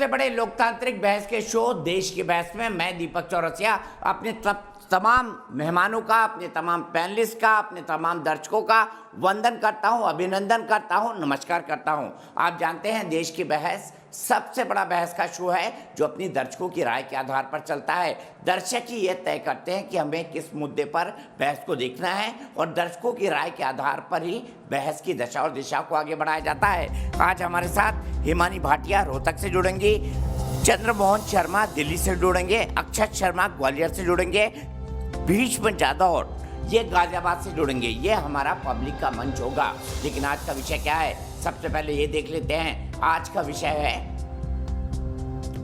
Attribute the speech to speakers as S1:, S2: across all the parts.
S1: सबसे बड़े लोकतांत्रिक बहस के शो देश की बहस में मैं दीपक चौरसिया अपने तमाम मेहमानों का, अपने तमाम पैनलिस्ट का, अपने तमाम दर्शकों का वंदन करता हूं, अभिनंदन करता हूं, नमस्कार करता हूं। आप जानते हैं देश की बहस सबसे बड़ा बहस का शो है जो अपनी दर्शकों की राय के आधार पर चलता है। दर्शक ही ये तय करते हैं कि हमें किस मुद्दे पर बहस को देखना है और दर्शकों की राय के आधार पर ही बहस की दशा और दिशा को आगे बढ़ाया जाता है। आज हमारे साथ हिमानी भाटिया रोहतक से जुड़ेंगी, चंद्रमोहन शर्मा दिल्ली से जुड़ेंगे, अक्षत शर्मा ग्वालियर से जुड़ेंगे, भीष्म जादव ये गाजियाबाद से जुड़ेंगे। ये हमारा पब्लिक का मंच होगा। लेकिन आज का विषय क्या है, सबसे पहले ये देख लेते हैं। आज का विषय है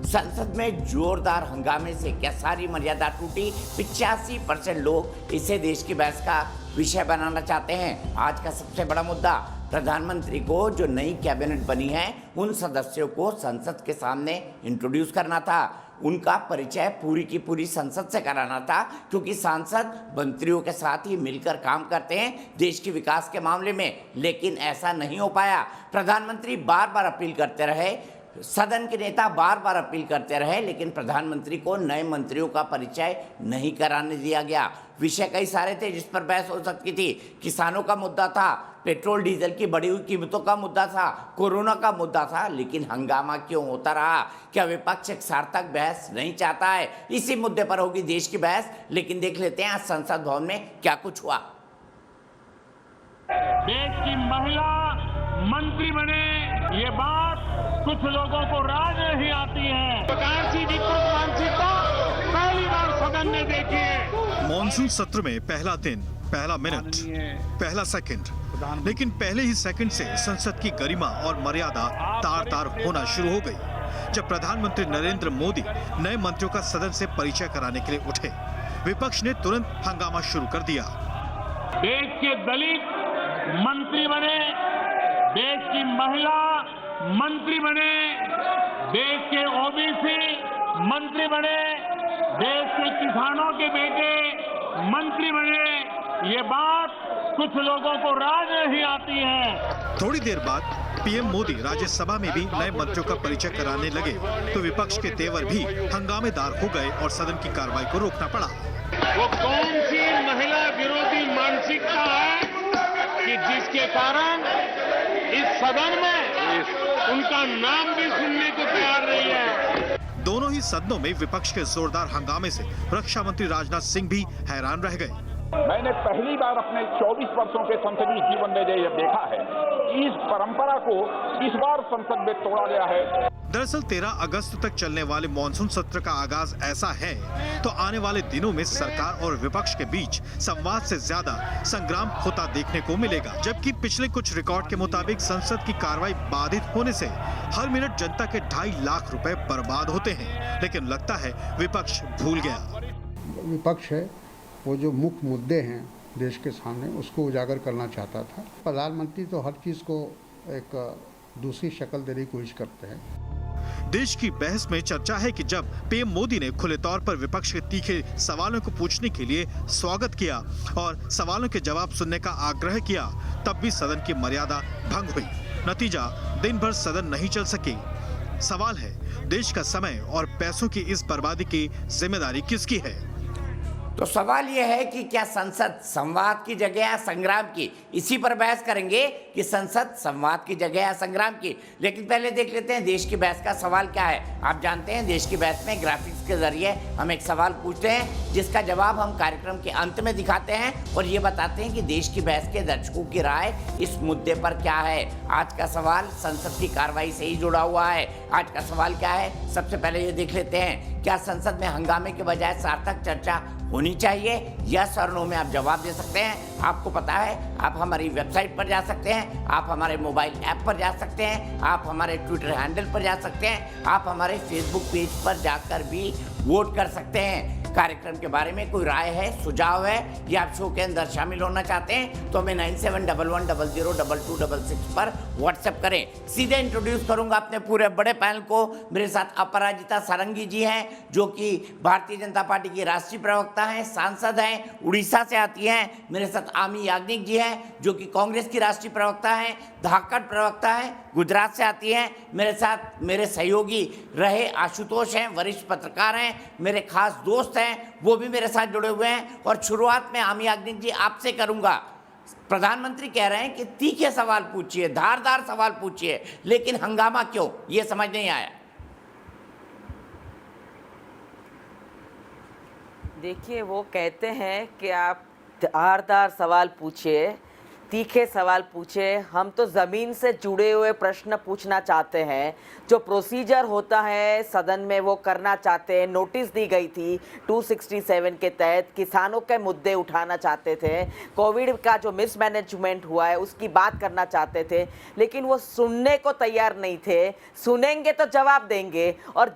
S1: संसद में जोरदार हंगामे से क्या सारी मर्यादा टूटी। 85% लोग इसे देश की बहस का विषय बनाना चाहते हैं। आज का सबसे बड़ा मुद्दा प्रधानमंत्री को जो नई कैबिनेट बनी है उन सदस्यों को संसद के सामने इंट्रोड्यूस करना था, उनका परिचय पूरी की पूरी संसद से कराना था, क्योंकि सांसद मंत्रियों के साथ ही मिलकर काम करते हैं देश के विकास के मामले में। लेकिन ऐसा नहीं हो पाया। प्रधानमंत्री बार बार अपील करते रहे, सदन के नेता बार बार अपील करते रहे, लेकिन प्रधानमंत्री को नए मंत्रियों का परिचय नहीं कराने दिया गया। विषय कई सारे थे जिस पर बहस हो सकती थी। किसानों का मुद्दा था, पेट्रोल डीजल की बढ़ी हुई कीमतों का मुद्दा था, कोरोना का मुद्दा था। लेकिन हंगामा क्यों होता रहा? क्या विपक्ष एक सार्थक बहस नहीं चाहता है? इसी मुद्दे पर होगी देश की बहस। लेकिन देख लेते हैं आज संसद भवन में क्या कुछ हुआ।
S2: देश की महिला मंत्री बने, ये बात कुछ लोगों को राज नहीं आती है। प्रकार की विकृत मानसिकता पहली बार सदन में देखी है।
S3: मॉनसून सत्र में पहला दिन, पहला मिनट, पहला सेकंड, लेकिन पहले ही सेकंड से संसद की गरिमा और मर्यादा तार-तार होना शुरू हो गई जब प्रधानमंत्री नरेंद्र मोदी नए मंत्रियों का सदन से परिचय कराने के लिए उठे। विपक्ष ने तुरंत हंगामा शुरू कर दिया।
S2: देश के दलित मंत्री बने, देश की महिला मंत्री बने, देश के ओबीसी मंत्री बने, देश के किसानों के बेटे मंत्री बने, ये बात कुछ लोगों को राज नहीं आती है।
S3: थोड़ी देर बाद पीएम मोदी राज्यसभा में भी नए मंत्रियों का परिचय कराने लगे तो विपक्ष के तेवर भी हंगामेदार हो गए और सदन की कार्रवाई को रोकना पड़ा।
S2: वो कौन सी महिला विरोधी मानसिकता है कि जिसके कारण इस सदन में उनका नाम भी सुनने को तैयार नहीं है।
S3: दोनों ही सदनों में विपक्ष के जोरदार हंगामे से रक्षा मंत्री राजनाथ सिंह भी हैरान रह गए।
S4: मैंने पहली बार अपने 24 वर्षों के संसदीय जीवन में ये देखा है, इस परंपरा को इस बार संसद में तोड़ा गया है।
S3: दरअसल 13 अगस्त तक चलने वाले मॉनसून सत्र का आगाज ऐसा है तो आने वाले दिनों में सरकार और विपक्ष के बीच संवाद से ज्यादा संग्राम होता देखने को मिलेगा। जबकि पिछले कुछ रिकॉर्ड के मुताबिक संसद की कार्रवाई बाधित होने से हर मिनट जनता के 2.5 लाख रुपए बर्बाद होते हैं। लेकिन लगता है विपक्ष भूल गया।
S5: विपक्ष है वो जो मुख्य मुद्दे हैं देश के सामने उसको उजागर करना चाहता था। प्रधानमंत्री तो हर चीज को एक दूसरी शक्ल देने की कोशिश करते हैं।
S3: देश की बहस में चर्चा है कि जब पीएम मोदी ने खुले तौर पर विपक्ष के तीखे सवालों को पूछने के लिए स्वागत किया और सवालों के जवाब सुनने का आग्रह किया, तब भी सदन की मर्यादा भंग हुई। नतीजा, दिन भर सदन नहीं चल सके। सवाल है, देश का समय और पैसों की इस बर्बादी की जिम्मेदारी किसकी है?
S1: तो सवाल यह है कि क्या संसद संवाद की जगह है संग्राम की? इसी पर बहस करेंगे कि संसद संवाद की जगह है संग्राम की। लेकिन पहले देख लेते हैं देश की बहस का सवाल क्या है। आप जानते हैं देश की बहस में ग्राफिक्स के जरिए हम एक सवाल पूछते हैं जिसका जवाब हम कार्यक्रम के अंत में दिखाते हैं और ये बताते हैं कि देश की बहस के दर्शकों की राय इस मुद्दे पर क्या है। आज का सवाल संसद की कार्रवाई से ही जुड़ा हुआ है। आज का सवाल क्या है, सबसे पहले ये देख लेते हैं। क्या संसद में हंगामे के बजाय सार्थक चर्चा होनी चाहिए? यस और नो में आप जवाब दे सकते हैं। आपको पता है, आप हमारी वेबसाइट पर जा सकते हैं, आप हमारे मोबाइल ऐप पर जा सकते हैं, आप हमारे ट्विटर हैंडल पर जा सकते हैं, आप हमारे फेसबुक पेज पर जाकर भी वोट कर सकते हैं। कार्यक्रम के बारे में कोई राय है, सुझाव है या आप शो के अंदर शामिल होना चाहते हैं तो हमें 9711002266 पर व्हाट्सएप करें। सीधे इंट्रोड्यूस करूंगा अपने पूरे बड़े पैनल को। मेरे साथ अपराजिता सारंगी जी हैं जो कि भारतीय जनता पार्टी की राष्ट्रीय प्रवक्ता हैं, सांसद हैं, उड़ीसा से आती हैं। मेरे साथ आमी याग्निक जी हैं जो कि कांग्रेस की राष्ट्रीय प्रवक्ता हैं, धाकड़ प्रवक्ता हैं, गुजरात से आती हैं। मेरे साथ मेरे सहयोगी रहे आशुतोष हैं, वरिष्ठ पत्रकार हैं, मेरे खास दोस्त हैं, वो भी मेरे साथ जुड़े हुए हैं। और शुरुआत में आमी याग्निक जी आपसे करूंगा। प्रधानमंत्री कह रहे हैं कि तीखे सवाल पूछिए, धारदार सवाल पूछिए, लेकिन हंगामा क्यों, ये समझ नहीं आया।
S6: देखिए, वो कहते हैं कि आप धारदार सवाल पूछिए, तीखे सवाल पूछे। हम तो ज़मीन से जुड़े हुए प्रश्न पूछना चाहते हैं। जो प्रोसीजर होता है सदन में वो करना चाहते हैं। नोटिस दी गई थी 267 के तहत, किसानों के मुद्दे उठाना चाहते थे, कोविड का जो मिसमैनेजमेंट हुआ है उसकी बात करना चाहते थे, लेकिन वो सुनने को तैयार नहीं थे। सुनेंगे तो जवाब देंगे, और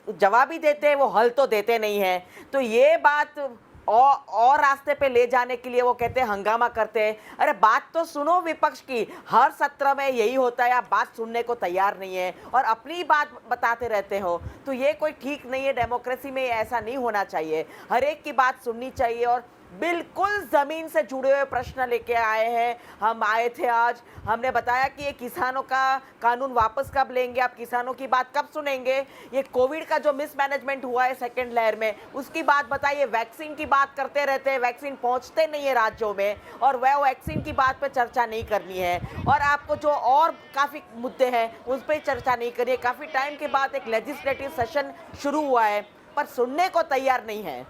S6: जवाब ही देते हैं, वो हल तो देते नहीं हैं। तो ये बात और रास्ते पे ले जाने के लिए वो कहते हैं हंगामा करते हैं। अरे बात तो सुनो विपक्ष की, हर सत्र में यही होता है, आप बात सुनने को तैयार नहीं है और अपनी बात बताते रहते हो, तो ये कोई ठीक नहीं है। डेमोक्रेसी में ऐसा नहीं होना चाहिए, हर एक की बात सुननी चाहिए। और बिल्कुल ज़मीन से जुड़े हुए प्रश्न लेके आए हैं। हम आए थे आज, हमने बताया कि ये किसानों का कानून वापस कब लेंगे, आप किसानों की बात कब सुनेंगे, ये कोविड का जो मिसमैनेजमेंट हुआ है सेकेंड लहर में उसकी बात बताइए। वैक्सीन की बात करते रहते हैं, वैक्सीन पहुंचते नहीं है राज्यों में, और वह वैक्सीन की बात पे चर्चा नहीं करनी है। और आपको जो और काफ़ी मुद्दे हैं उस पर चर्चा नहीं करनी है। काफ़ी टाइम के बाद एक लेजिस्लेटिव सेशन शुरू हुआ है, पर सुनने को तैयार नहीं है।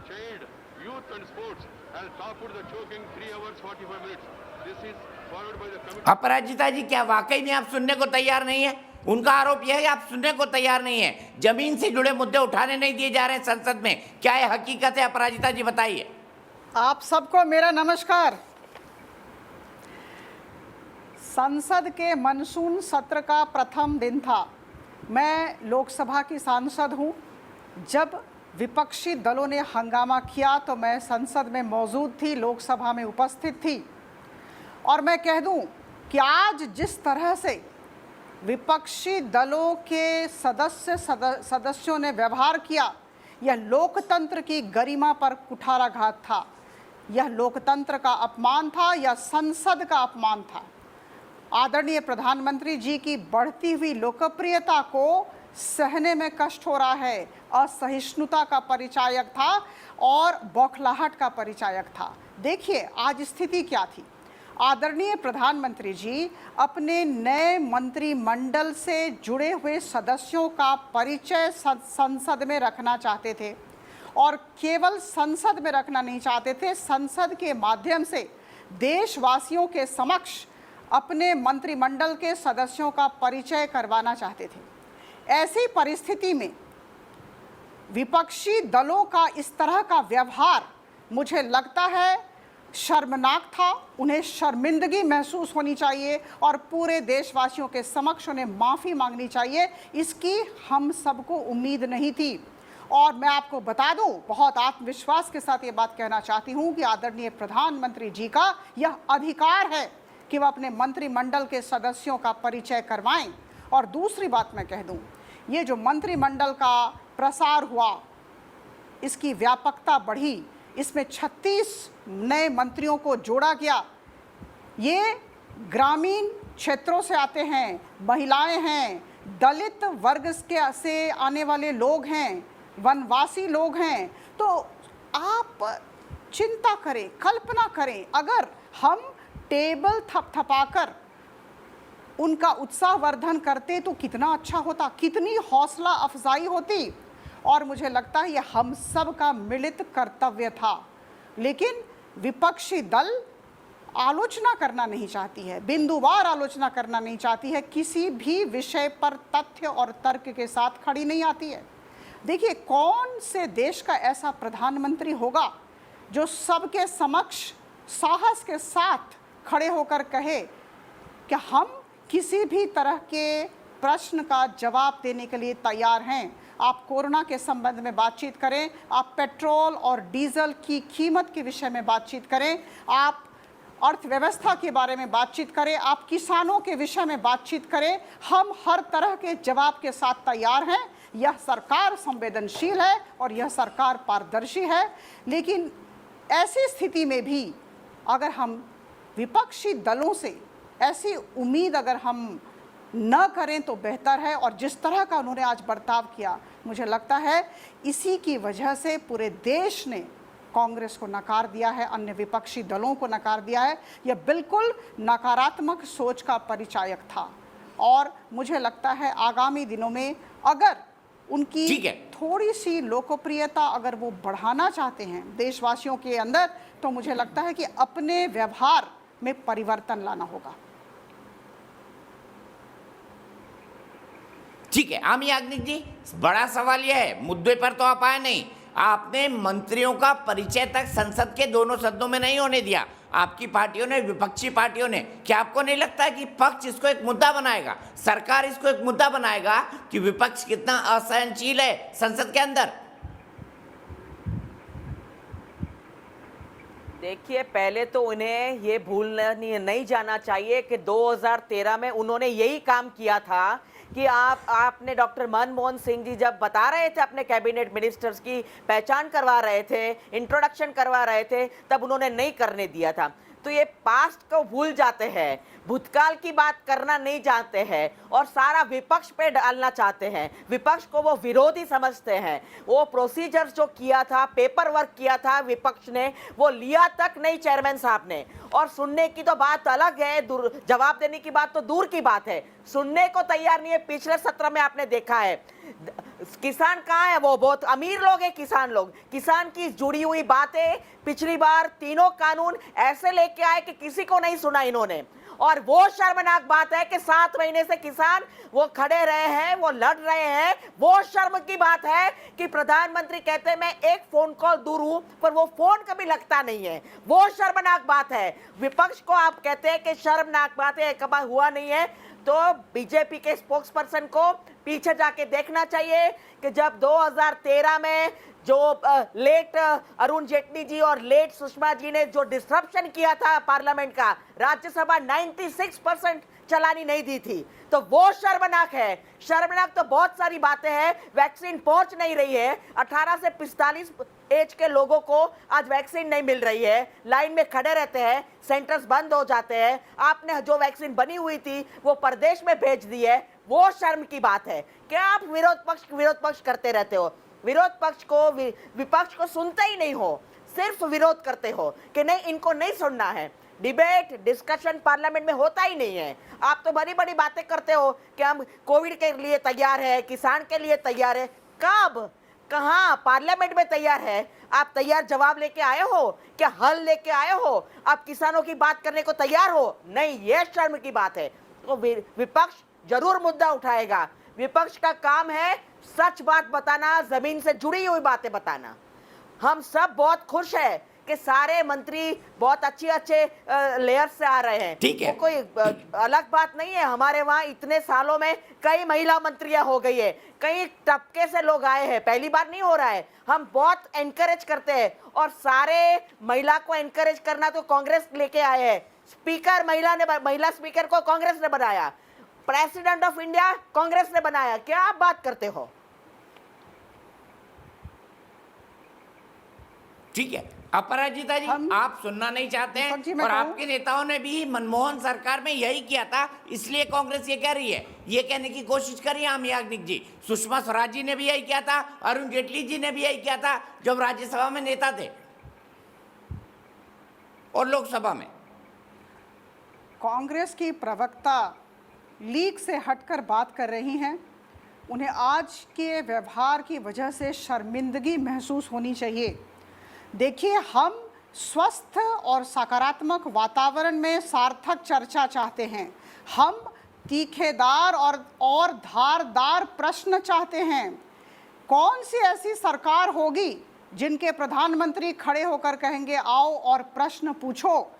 S1: अपराजिता जी, क्या वाकई में आप सुनने को तैयार नहीं है? उनका आरोप यह है कि आप सुनने को तैयार नहीं है, जमीन से जुड़े मुद्दे उठाने नहीं दिए जा रहे हैं संसद में। क्या है हकीकत है अपराजिता जी, बताइए।
S7: आप सबको मेरा नमस्कार। संसद के मानसून सत्र का प्रथम दिन था। मैं लोकसभा की सांसद हूं। जब विपक्षी दलों ने हंगामा किया तो मैं संसद में मौजूद थी, लोकसभा में उपस्थित थी। और मैं कह दूं कि आज जिस तरह से विपक्षी दलों के सदस्यों ने व्यवहार किया, यह लोकतंत्र की गरिमा पर कुठाराघात था। यह लोकतंत्र का अपमान था, यह संसद का अपमान था। आदरणीय प्रधानमंत्री जी की बढ़ती हुई लोकप्रियता को सहने में कष्ट हो रहा है। असहिष्णुता का परिचायक था और बौखलाहट का परिचायक था। देखिए आज स्थिति क्या थी। आदरणीय प्रधानमंत्री जी अपने नए मंत्रिमंडल से जुड़े हुए सदस्यों का परिचय संसद में रखना चाहते थे, और केवल संसद में रखना नहीं चाहते थे, संसद के माध्यम से देशवासियों के समक्ष अपने मंत्रिमंडल के सदस्यों का परिचय करवाना चाहते थे। ऐसी परिस्थिति में विपक्षी दलों का इस तरह का व्यवहार मुझे लगता है शर्मनाक था। उन्हें शर्मिंदगी महसूस होनी चाहिए और पूरे देशवासियों के समक्ष उन्हें माफ़ी मांगनी चाहिए। इसकी हम सबको उम्मीद नहीं थी। और मैं आपको बता दूं, बहुत आत्मविश्वास के साथ ये बात कहना चाहती हूं कि आदरणीय प्रधानमंत्री जी का यह अधिकार है कि वह अपने मंत्रिमंडल के सदस्यों का परिचय करवाएं। और दूसरी बात मैं कह दूं, ये जो मंत्रिमंडल का प्रसार हुआ, इसकी व्यापकता बढ़ी, इसमें 36 नए मंत्रियों को जोड़ा गया। ये ग्रामीण क्षेत्रों से आते हैं, महिलाएं हैं, दलित वर्ग से आने वाले लोग हैं, वनवासी लोग हैं। तो आप चिंता करें, कल्पना करें, अगर हम टेबल थपथपाकर उनका उत्साहवर्धन करते तो कितना अच्छा होता, कितनी हौसला अफजाई होती। और मुझे लगता है यह हम सब का मिलित कर्तव्य था। लेकिन विपक्षी दल आलोचना करना नहीं चाहती है, बिंदुवार आलोचना करना नहीं चाहती है, किसी भी विषय पर तथ्य और तर्क के साथ खड़ी नहीं आती है। देखिए, कौन से देश का ऐसा प्रधानमंत्री होगा जो सबके समक्ष साहस के साथ खड़े होकर कहे कि हम किसी भी तरह के प्रश्न का जवाब देने के लिए तैयार हैं। आप कोरोना के संबंध में बातचीत करें, आप पेट्रोल और डीजल की कीमत के विषय में बातचीत करें, आप अर्थव्यवस्था के बारे में बातचीत करें, आप किसानों के विषय में बातचीत करें। हम हर तरह के जवाब के साथ तैयार हैं। यह सरकार संवेदनशील है और यह सरकार पारदर्शी है। लेकिन ऐसी स्थिति में भी अगर हम विपक्षी दलों से ऐसी उम्मीद अगर हम न करें तो बेहतर है। और जिस तरह का उन्होंने आज बर्ताव किया, मुझे लगता है इसी की वजह से पूरे देश ने कांग्रेस को नकार दिया है, अन्य विपक्षी दलों को नकार दिया है। यह बिल्कुल नकारात्मक सोच का परिचायक था। और मुझे लगता है आगामी दिनों में अगर उनकी थोड़ी सी लोकप्रियता अगर वो बढ़ाना चाहते हैं देशवासियों के अंदर, तो मुझे लगता है कि अपने व्यवहार में परिवर्तन लाना होगा।
S1: ठीक है, आमी याग्निक जी, बड़ा सवाल यह है, मुद्दे पर तो आप आए नहीं। आपने मंत्रियों का परिचय तक संसद के दोनों सदनों में नहीं होने दिया, आपकी पार्टियों ने, विपक्षी पार्टियों ने। क्या आपको नहीं लगता है कि पक्ष इसको एक मुद्दा बनाएगा, सरकार इसको एक मुद्दा बनाएगा कि विपक्ष कितना असहनशील है संसद के अंदर?
S6: देखिए, पहले तो उन्हें ये भूलना नहीं जाना चाहिए कि 2013 में उन्होंने यही काम किया था कि आपने डॉक्टर मनमोहन सिंह जी जब बता रहे थे, अपने कैबिनेट मिनिस्टर्स की पहचान करवा रहे थे, इंट्रोडक्शन करवा रहे थे, तब उन्होंने नहीं करने दिया था। तो ये पास्ट को भूल जाते हैं, भूतकाल की बात करना नहीं चाहते हैं और सारा विपक्ष पे डालना चाहते हैं। विपक्ष को वो विरोधी समझते हैं। वो प्रोसीजर जो किया था, पेपर वर्क किया था विपक्ष ने, वो लिया तक नहीं चेयरमैन साहब ने। और सुनने की तो बात अलग है, जवाब देने की बात तो दूर की बात है, सुनने को तैयार नहीं है। पिछले सत्र में आपने देखा है किसान कहाँ है, वो बहुत अमीर लोग हैं किसान लोग, किसान की जुड़ी हुई बातें पिछली बार तीनों कानून ऐसे लेके आए कि किसी को नहीं सुना इन्होंने। और वो शर्मनाक बात है कि 7 महीने से किसान वो खड़े रहे हैं, वो लड़ रहे हैं। वो शर्म की बात है कि प्रधानमंत्री कहते हैं मैं एक फोन कॉल दूर हूं, पर वो फोन कभी लगता नहीं है। वो शर्मनाक बात है। विपक्ष को आप कहते हैं कि शर्मनाक बात है, कभी हुआ नहीं है, तो बीजेपी के स्पोक्स पर्सन को पीछे जाके देखना चाहिए कि जब 2013 में जो लेट अरुण जेटली जी और लेट सुषमा जी ने जो डिस्ट्रप्शन किया था पार्लियामेंट का, राज्यसभा 96% चलानी नहीं दी थी, तो वो शर्मनाक है। शर्मनाक तो बहुत सारी बातें हैं। वैक्सीन पहुंच नहीं रही है, 18 से 45 एज के लोगों को आज वैक्सीन नहीं मिल रही है, लाइन में खड़े रहते हैं, सेंटर्स बंद हो जाते हैं। आपने जो वैक्सीन बनी हुई थी वो प्रदेश में भेज दी है, वो शर्म की बात है। क्या आप विरोध पक्ष करते रहते हो? विरोध पक्ष को, विपक्ष को सुनते ही नहीं हो, सिर्फ विरोध करते हो कि नहीं इनको नहीं सुनना है। डिबेट, डिस्कशन पार्लियामेंट में होता ही नहीं है। आप तो बड़ी बड़ी बातें करते हो कि हम कोविड के लिए तैयार है, किसान के लिए तैयार है। कब, कहां? पार्लियामेंट में तैयार है? आप तैयार जवाब लेके आए हो? क्या हल लेके आए हो? आप किसानों की बात करने को तैयार हो? नहीं, ये शर्म की बात है। तो विपक्ष जरूर मुद्दा उठाएगा। विपक्ष का काम है सच बात बताना, जमीन से जुड़ी हुई बातें बताना। हम सब बहुत खुश है कि सारे मंत्री बहुत अच्छे लेयर से आ रहे हैं।
S1: ठीक है,
S6: वो कोई अलग बात नहीं है। हमारे वहाँ इतने सालों में कई महिला मंत्रियां हो गई है, कई तबके से लोग आए हैं, पहली बार नहीं हो रहा है। हम बहुत एनकरेज करते हैं और सारे महिला को एनकरेज करना तो कांग्रेस लेके आए हैं। स्पीकर महिला स्पीकर को कांग्रेस ने बनाया, प्रेसिडेंट ऑफ इंडिया कांग्रेस ने बनाया। क्या आप बात करते हो?
S1: ठीक है, अपराजिता जी, आप सुनना नहीं चाहते हैं और आपके नेताओं ने भी मनमोहन सरकार में यही किया था, इसलिए कांग्रेस ये कह रही है, ये कहने की कोशिश करी है आमी याग्निक जी। सुषमा स्वराज जी ने भी यही किया था, अरुण जेटली जी ने भी यही किया था जब राज्यसभा में नेता थे और लोकसभा में।
S7: कांग्रेस की प्रवक्ता लीक से हटकर बात कर रही हैं। उन्हें आज के व्यवहार की वजह से शर्मिंदगी महसूस होनी चाहिए। देखिए, हम स्वस्थ और सकारात्मक वातावरण में सार्थक चर्चा चाहते हैं। हम तीखेदार और धारदार प्रश्न चाहते हैं। कौन सी ऐसी सरकार होगी जिनके प्रधानमंत्री खड़े होकर कहेंगे आओ और प्रश्न पूछो?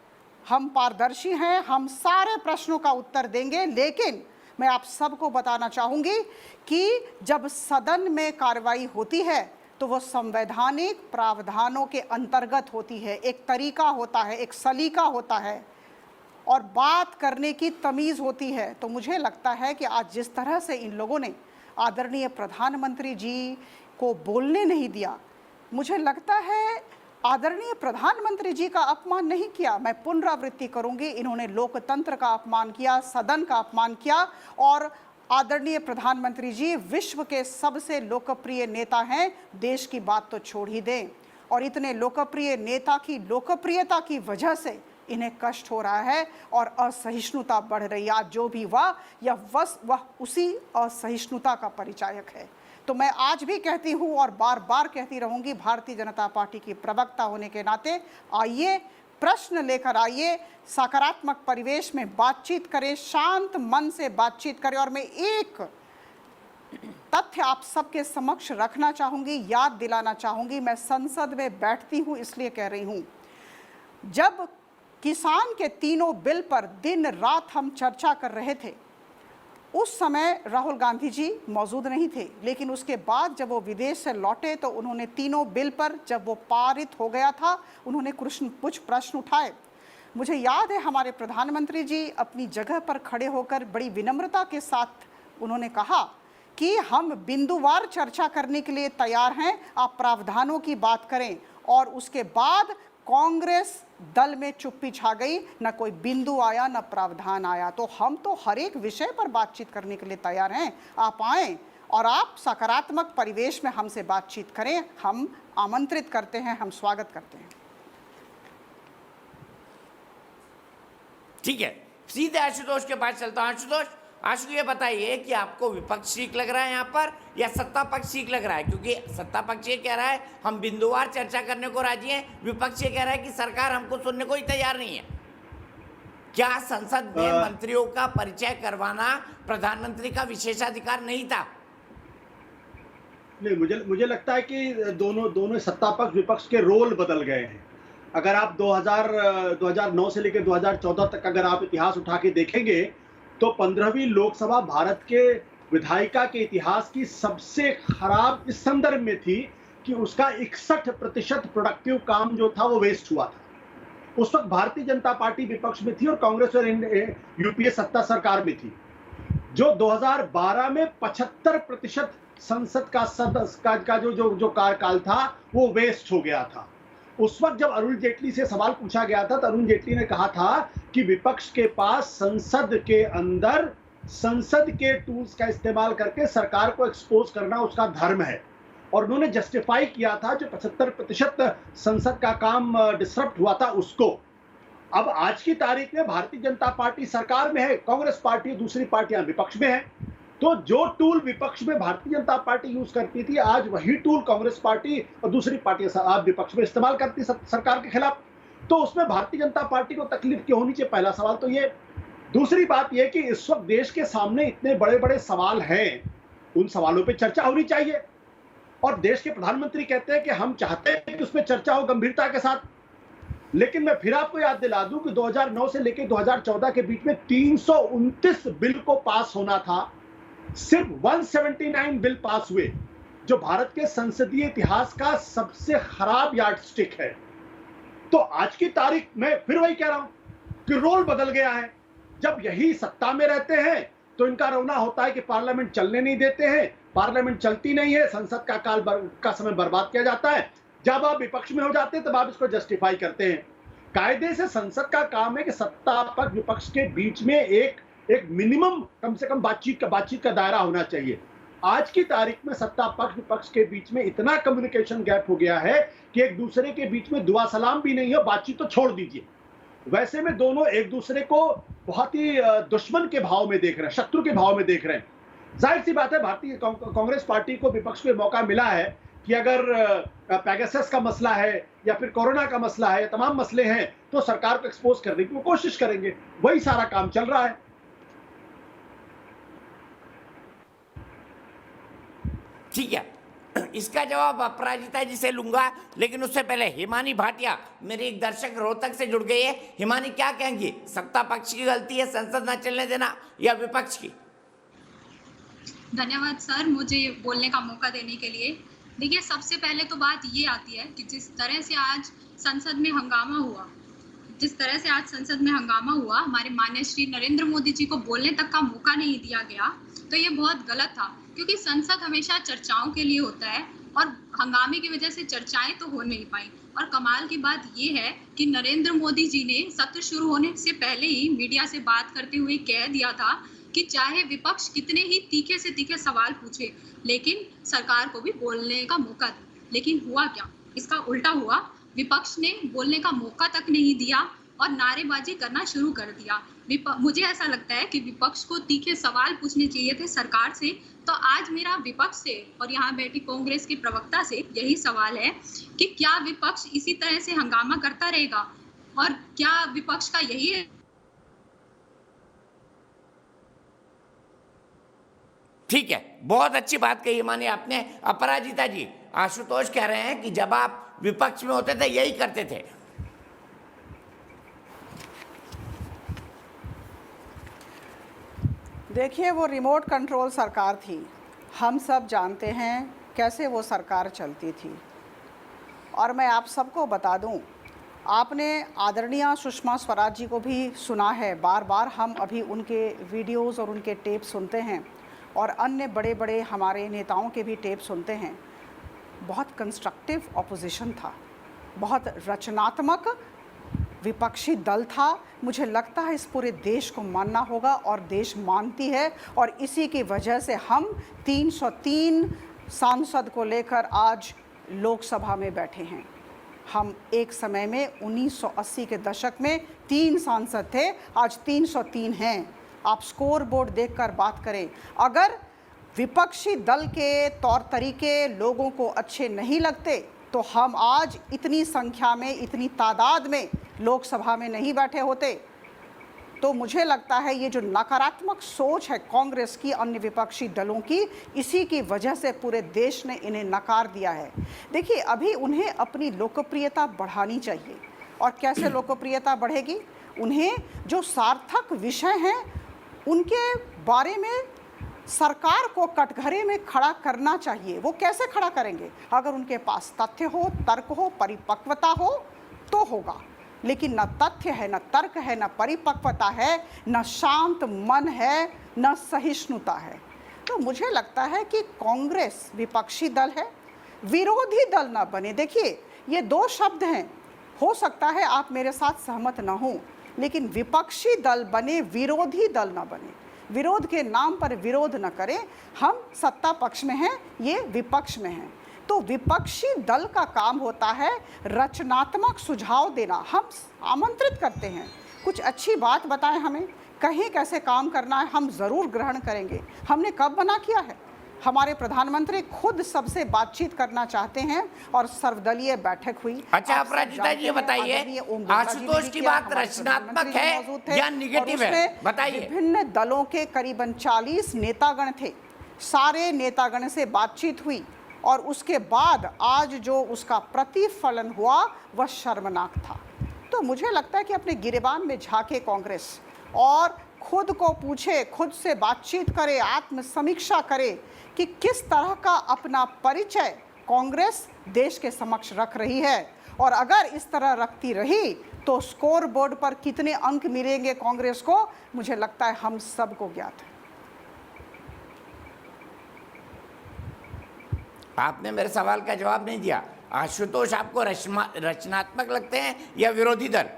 S7: हम पारदर्शी हैं, हम सारे प्रश्नों का उत्तर देंगे, लेकिन मैं आप सबको बताना चाहूँगी कि जब सदन में कार्रवाई होती है तो वो संवैधानिक प्रावधानों के अंतर्गत होती है, एक तरीका होता है, एक सलीका होता है और बात करने की तमीज़ होती है। तो मुझे लगता है कि आज जिस तरह से इन लोगों ने आदरणीय प्रधानमंत्री जी को बोलने नहीं दिया, मुझे लगता है आदरणीय प्रधानमंत्री जी का अपमान नहीं किया, मैं पुनरावृत्ति करूंगी, इन्होंने लोकतंत्र का अपमान किया, सदन का अपमान किया। और आदरणीय प्रधानमंत्री जी विश्व के सबसे लोकप्रिय नेता हैं, देश की बात तो छोड़ ही दें। और इतने लोकप्रिय नेता की लोकप्रियता की वजह से इन्हें कष्ट हो रहा है और असहिष्णुता बढ़ रही है। आज जो भी हुआ वह उसी असहिष्णुता का परिचायक है। तो मैं आज भी कहती हूँ और बार बार कहती रहूँगी, भारतीय जनता पार्टी की प्रवक्ता होने के नाते आइए, प्रश्न लेकर आइए, सकारात्मक परिवेश में बातचीत करें, शांत मन से बातचीत करें। और मैं एक तथ्य आप सबके समक्ष रखना चाहूँगी, याद दिलाना चाहूँगी, मैं संसद में बैठती हूँ इसलिए कह रही हूँ, जब किसान के तीनों बिल पर दिन रात हम चर्चा कर रहे थे, उस समय राहुल गांधी जी मौजूद नहीं थे, लेकिन उसके बाद जब वो विदेश से लौटे तो उन्होंने तीनों बिल पर, जब वो पारित हो गया था, उन्होंने कुछ प्रश्न उठाए। मुझे याद है हमारे प्रधानमंत्री जी अपनी जगह पर खड़े होकर बड़ी विनम्रता के साथ उन्होंने कहा कि हम बिंदुवार चर्चा करने के लिए तैयार हैं, आप प्रावधानों की बात करें। और उसके बाद कांग्रेस दल में चुप्पी छा गई, न कोई बिंदु आया न प्रावधान आया। तो हम तो हर एक विषय पर बातचीत करने के लिए तैयार हैं, आप आएँ और आप सकारात्मक परिवेश में हमसे बातचीत करें, हम आमंत्रित करते हैं, हम स्वागत करते हैं।
S1: ठीक है, सीधे आशुतोष के पास चलता हूं। आशु ये बताइए कि आपको विपक्ष ठीक लग रहा है यहाँ पर या सत्ता पक्ष ठीक लग रहा है? क्योंकि सत्ता पक्ष ये कह रहा है हम बिंदुवार चर्चा करने को राजी हैं, विपक्ष ये कह रहा है कि सरकार हमको सुनने को ही तैयार नहीं है। क्या संसद में मंत्रियों का परिचय करवाना प्रधानमंत्री का विशेषाधिकार नहीं था?
S8: नहीं, मुझे लगता है कि दोनों सत्ता पक्ष विपक्ष के रोल बदल गए हैं। अगर आप 2009 से लेकर 2014 तक अगर आप इतिहास उठा के देखेंगे तो 15वीं लोकसभा भारत के विधायिका के इतिहास की सबसे खराब इस संदर्भ में थी कि उसका 61% प्रोडक्टिव काम जो था वो वेस्ट हुआ था। उस वक्त भारतीय जनता पार्टी विपक्ष में थी और कांग्रेस और यूपीए सत्ता सरकार में थी। जो 2012 में 75% संसद का जो कार्यकाल था वो वेस्ट हो गया था। उस वक्त जब अरुण जेटली से सवाल पूछा गया था तो अरुण जेटली ने कहा था कि विपक्ष के पास संसद के अंदर संसद के टूल्स का इस्तेमाल करके सरकार को एक्सपोज करना उसका धर्म है। और उन्होंने जस्टिफाई किया था जो 75% संसद का काम डिसरप्ट हुआ था उसको। अब आज की तारीख में भारतीय जनता पार्टी सरकार में है, कांग्रेस पार्टी दूसरी पार्टियां विपक्ष में है। तो जो टूल विपक्ष में भारतीय जनता पार्टी यूज करती थी, आज वही टूल कांग्रेस पार्टी और दूसरी पार्टियां विपक्ष में इस्तेमाल करती सरकार के खिलाफ। तो उसमें भारतीय जनता पार्टी को तकलीफ क्यों होनी चाहिए? पहला सवाल तो ये। दूसरी बात यह कि इस वक्त देश के सामने इतने बड़े बड़े सवाल हैं, उन सवालों पर चर्चा होनी चाहिए। और देश के प्रधानमंत्री कहते हैं कि हम चाहते हैं कि उसमें चर्चा हो गंभीरता के साथ। लेकिन मैं फिर आपको याद दिला दूं कि 2009 से लेकर 2014 के बीच में 329 बिल को पास होना था, सिर्फ 179 बिल पास हुए, जो भारत के संसदीय इतिहास का सबसे खराब यार्डस्टिक है। तो आज की तारीख में फिर वही कह रहा हूं कि रोल बदल गया है। जब यही सत्ता में रहते हैं तो इनका रोना होता है कि पार्लियामेंट चलने नहीं देते हैं, पार्लियामेंट चलती नहीं है, संसद का समय बर्बाद किया जाता है। जब आप विपक्ष में हो जाते हैं तब आप इसको जस्टिफाई करते हैं। कायदे से संसद का काम है कि सत्ता पक्ष विपक्ष के बीच में एक मिनिमम कम से कम बातचीत का दायरा होना चाहिए। आज की तारीख में सत्ता पक्ष विपक्ष के बीच में इतना कम्युनिकेशन गैप हो गया है कि एक दूसरे के बीच में दुआ सलाम भी नहीं है, बातचीत तो छोड़ दीजिए। वैसे में दोनों एक दूसरे को बहुत ही दुश्मन के भाव में देख रहे हैं, शत्रु के भाव में देख रहे हैं। जाहिर सी बात है भारतीय कांग्रेस पार्टी को विपक्ष में मौका मिला है कि अगर पैगासस का मसला है या फिर कोरोना का मसला है, तमाम मसले हैं, तो सरकार को एक्सपोज करने की वो कोशिश करेंगे। वही सारा काम चल रहा है।
S1: ठीक है, इसका जवाब अपराजिता जी से लूंगा, लेकिन उससे पहले हिमानी भाटिया मेरे एक दर्शक रोहतक से जुड़ गई है। हिमानी क्या कहेंगी, सत्ता पक्ष की गलती है संसद न चलने देना या विपक्ष की?
S9: धन्यवाद सर, मुझे बोलने का मौका देने के लिए। देखिए, सबसे पहले तो बात ये आती है कि जिस तरह से आज संसद में हंगामा हुआ, हमारे माननीय श्री नरेंद्र मोदी जी को बोलने तक का मौका नहीं दिया गया, तो ये बहुत गलत था। क्योंकि संसद हमेशा चर्चाओं के लिए होता है और हंगामे की वजह से चर्चाएं तो हो नहीं पाई। और कमाल की बात ये है कि नरेंद्र मोदी जी ने सत्र शुरू होने से पहले ही मीडिया से बात करते हुए कह दिया था कि चाहे विपक्ष कितने ही तीखे से तीखे सवाल पूछे, लेकिन सरकार को भी बोलने का मौका दे। लेकिन हुआ क्या? इसका उल्टा हुआ। विपक्ष ने बोलने का मौका तक नहीं दिया और नारेबाजी करना शुरू कर दिया। मुझे ऐसा लगता है कि विपक्ष को तीखे सवाल पूछने चाहिए थे सरकार से। तो आज मेरा विपक्ष से और यहाँ बैठी कांग्रेस के प्रवक्ता से यही सवाल है कि क्या विपक्ष इसी तरह से हंगामा करता रहेगा और क्या विपक्ष का यही है?
S1: ठीक है, बहुत अच्छी बात कही माने आपने। अपराजिता जी, आशुतोष कह रहे हैं कि जब आप विपक्ष में होते थे यही करते थे।
S7: देखिए, वो रिमोट कंट्रोल सरकार थी। हम सब जानते हैं कैसे वो सरकार चलती थी। और मैं आप सबको बता दूं, आपने आदरणीय सुषमा स्वराज जी को भी सुना है, बार बार हम अभी उनके वीडियोस और उनके टेप सुनते हैं और अन्य बड़े बड़े हमारे नेताओं के भी टेप सुनते हैं। बहुत कंस्ट्रक्टिव ऑपोजिशन था, बहुत रचनात्मक विपक्षी दल था। मुझे लगता है इस पूरे देश को मानना होगा और देश मानती है, और इसी की वजह से हम 303 सांसद को लेकर आज लोकसभा में बैठे हैं। हम एक समय में 1980 के दशक में 3 सांसद थे, आज 303 हैं। आप स्कोर बोर्ड देखकर बात करें। अगर विपक्षी दल के तौर तरीके लोगों को अच्छे नहीं लगते तो हम आज इतनी संख्या में, इतनी तादाद में लोकसभा में नहीं बैठे होते। तो मुझे लगता है ये जो नकारात्मक सोच है कांग्रेस की, अन्य विपक्षी दलों की, इसी की वजह से पूरे देश ने इन्हें नकार दिया है। देखिए, अभी उन्हें अपनी लोकप्रियता बढ़ानी चाहिए। और कैसे लोकप्रियता बढ़ेगी? उन्हें जो सार्थक विषय हैं उनके बारे में सरकार को कटघरे में खड़ा करना चाहिए। वो कैसे खड़ा करेंगे? अगर उनके पास तथ्य हो, तर्क हो, परिपक्वता हो तो होगा। लेकिन न तथ्य है, न तर्क है, न परिपक्वता है, न शांत मन है, न सहिष्णुता है। तो मुझे लगता है कि कांग्रेस विपक्षी दल है, विरोधी दल ना बने। देखिए, ये 2 शब्द हैं, हो सकता है आप मेरे साथ सहमत ना हो, लेकिन विपक्षी दल बने, विरोधी दल ना बने। विरोध के नाम पर विरोध न करें। हम सत्ता पक्ष में हैं, ये विपक्ष में हैं। तो विपक्षी दल का काम होता है रचनात्मक सुझाव देना। हम आमंत्रित करते हैं, कुछ अच्छी बात बताएं हमें, कहीं कैसे काम करना है, हम ज़रूर ग्रहण करेंगे। हमने कब मना किया है? हमारे प्रधानमंत्री खुद सबसे बातचीत करना चाहते हैं और सर्वदलीय बैठक हुई।
S1: अच्छा, अपराजिता जी, ये बताइए, आशुतोष की बात रचनात्मक है या निगेटिव है? बताइए।
S7: विभिन्न दलों के करीबन 40 नेतागण थे, सारे नेतागण से बातचीत हुई और उसके बाद आज जो उसका प्रतिफलन हुआ वह शर्मनाक था। तो मुझे लगता है कि अपने गिरेबान में झांके कांग्रेस और खुद को पूछे, खुद से बातचीत करे, आत्म समीक्षा करे कि किस तरह का अपना परिचय कांग्रेस देश के समक्ष रख रही है। और अगर इस तरह रखती रही तो स्कोर बोर्ड पर कितने अंक मिलेंगे कांग्रेस को, मुझे लगता है हम सबको ज्ञात है।
S1: आपने मेरे सवाल का जवाब नहीं दिया। आशुतोष, आपको रचनात्मक लगते हैं या विरोधी दल?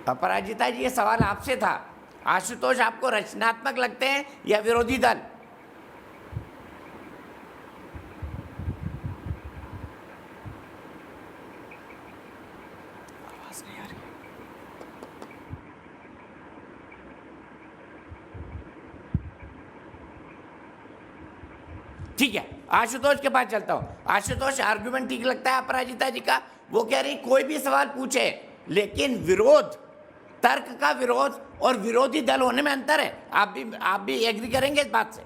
S1: अपराजिता जी, ये सवाल आपसे था। आशुतोष, आपको रचनात्मक लगते हैं या विरोधी दल? आवाज नहीं आ रही। ठीक है, आशुतोष के पास चलता हूँ। आशुतोष, आर्गुमेंट ठीक लगता है अपराजिता जी का? वो कह रही कोई भी सवाल पूछे, लेकिन विरोध, तर्क का विरोध और विरोधी दल होने में अंतर है। आप भी एग्री करेंगे इस बात से?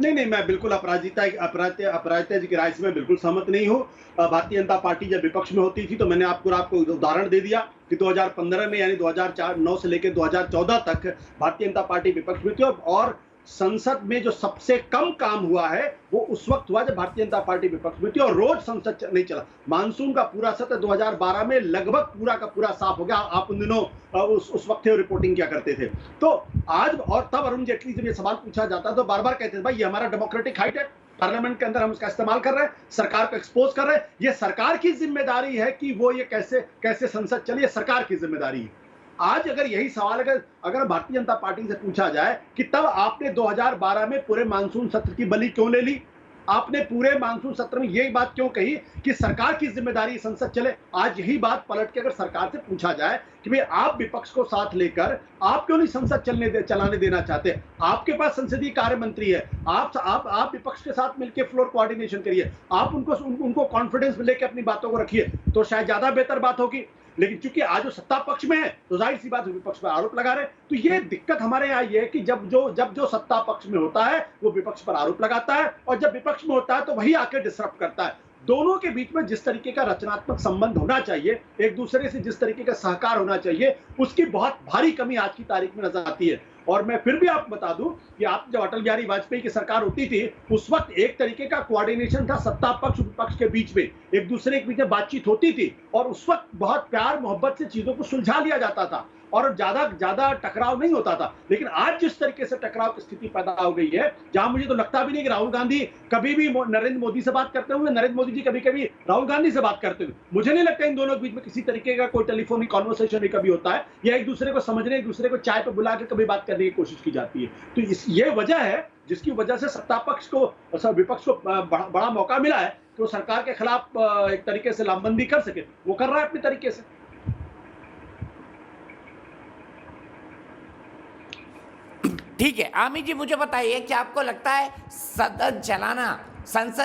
S8: नहीं, मैं बिल्कुल अपराजिता जी की राय से मैं बिल्कुल सहमत नहीं हूँ। भारतीय जनता पार्टी जब विपक्ष में होती थी तो मैंने आपको उदाहरण दे दिया कि 2015 में, यानी 2009 से लेकर 2014 तक भारतीय जनता पार्टी विपक्ष में थी, और संसद में जो सबसे कम काम हुआ है वो उस वक्त हुआ जब भारतीय जनता पार्टी विपक्ष में थी, और रोज संसद नहीं चला। मानसून का पूरा सत्र 2012 में लगभग पूरा का पूरा साफ हो गया। आप उन दिनों उस वक्त रिपोर्टिंग क्या करते थे। तो आज, और तब अरुण जेटली से ये सवाल पूछा जाता तो बार बार कहते थे भाई ये हमारा डेमोक्रेटिक हाइट है, पार्लियामेंट के अंदर हम उसका इस्तेमाल कर रहे हैं, सरकार को एक्सपोज कर रहे हैं, ये सरकार की जिम्मेदारी है कि वो ये कैसे संसद चले, ये सरकार की जिम्मेदारी है। आज अगर यही सवाल अगर भारतीय जनता पार्टी से पूछा जाए कि तब आपने 2012 में पूरे मानसून सत्र की बलि क्यों ले ली, आपने पूरे मानसून सत्र में यही बात क्यों कही कि सरकार की जिम्मेदारी संसद चले, आज यही बात पलट के अगर सरकार से पूछा जाए कि भाई आप विपक्ष को साथ लेकर आप क्यों नहीं संसद चलाने देना चाहते, आपके पास संसदीय कार्य मंत्री है, आप विपक्ष के साथ मिलकर फ्लोर कोऑर्डिनेशन करिए, आप उनको कॉन्फिडेंस में लेकर अपनी बातों को रखिए, तो शायद ज्यादा बेहतर बात होगी। लेकिन चूंकि आज वो सत्ता पक्ष में है तो जाहिर सी बात है विपक्ष पर आरोप लगा रहे हैं। तो ये दिक्कत हमारे यहाँ ये है कि जब जो सत्ता पक्ष में होता है वो विपक्ष पर आरोप लगाता है, और जब विपक्ष में होता है तो वही आकर डिसरप्ट करता है। दोनों के बीच में जिस तरीके का रचनात्मक संबंध होना चाहिए, एक दूसरे से जिस तरीके का सहकार होना चाहिए, उसकी बहुत भारी कमी आज की तारीख में नजर आती है। और मैं फिर भी आपको बता दूं कि आप जब अटल बिहारी वाजपेयी की सरकार होती थी उस वक्त एक तरीके का कोऑर्डिनेशन था सत्ता पक्ष विपक्ष के बीच में, एक दूसरे के बीच में बातचीत होती थी, और उस वक्त बहुत प्यार मोहब्बत से चीजों को सुलझा लिया जाता था और ज्यादा टकराव नहीं होता था। लेकिन आज जिस तरीके से टकराव की स्थिति पैदा हो गई है, जहां मुझे तो लगता भी नहीं कि राहुल गांधी कभी भी नरेंद्र मोदी से बात करते हुए, नरेंद्र मोदी जी कभी कभी राहुल गांधी से बात करते हुए, मुझे नहीं लगता इन दोनों के बीच में किसी तरीके का कोई टेलीफोनिक कॉन्वर्सेशन भी कभी होता है, या एक दूसरे को समझने, एक दूसरे को चाय पे बुला के कभी बात करने की कोशिश की जाती है। तो ये वजह है जिसकी वजह से सत्ता पक्ष को, विपक्ष को बड़ा मौका मिला है कि वो सरकार के खिलाफ एक तरीके से लामबंदी कर सके। वो कर रहा है अपने तरीके से।
S1: ठीक है, आमी जी मुझे बताइए कि आपको लगता है संसद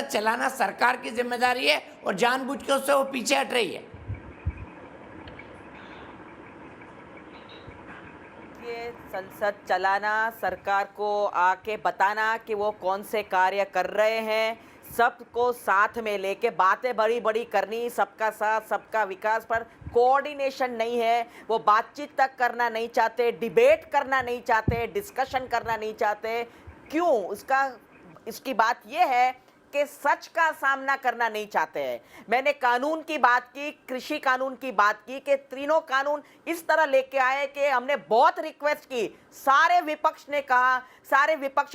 S1: चलाना सरकार की जिम्मेदारी है और जानबूझ के उससे वो पीछे हट रही है?
S6: ये संसद चलाना, सरकार को आके बताना कि वो कौन से कार्य कर रहे हैं, सबको साथ में लेके बातें बड़ी बड़ी करनी, सबका साथ सबका विकास, पर कोऑर्डिनेशन नहीं है। वो बातचीत तक करना नहीं चाहते, डिबेट करना नहीं चाहते, डिस्कशन करना नहीं चाहते। क्यों? इसकी बात ये है कि सच का सामना करना नहीं चाहते हैं। मैंने कानून की बात की, कृषि कानून की बात की कि तीनों कानून इस तरह लेके आए कि हमने बहुत रिक्वेस्ट की, सारे विपक्षों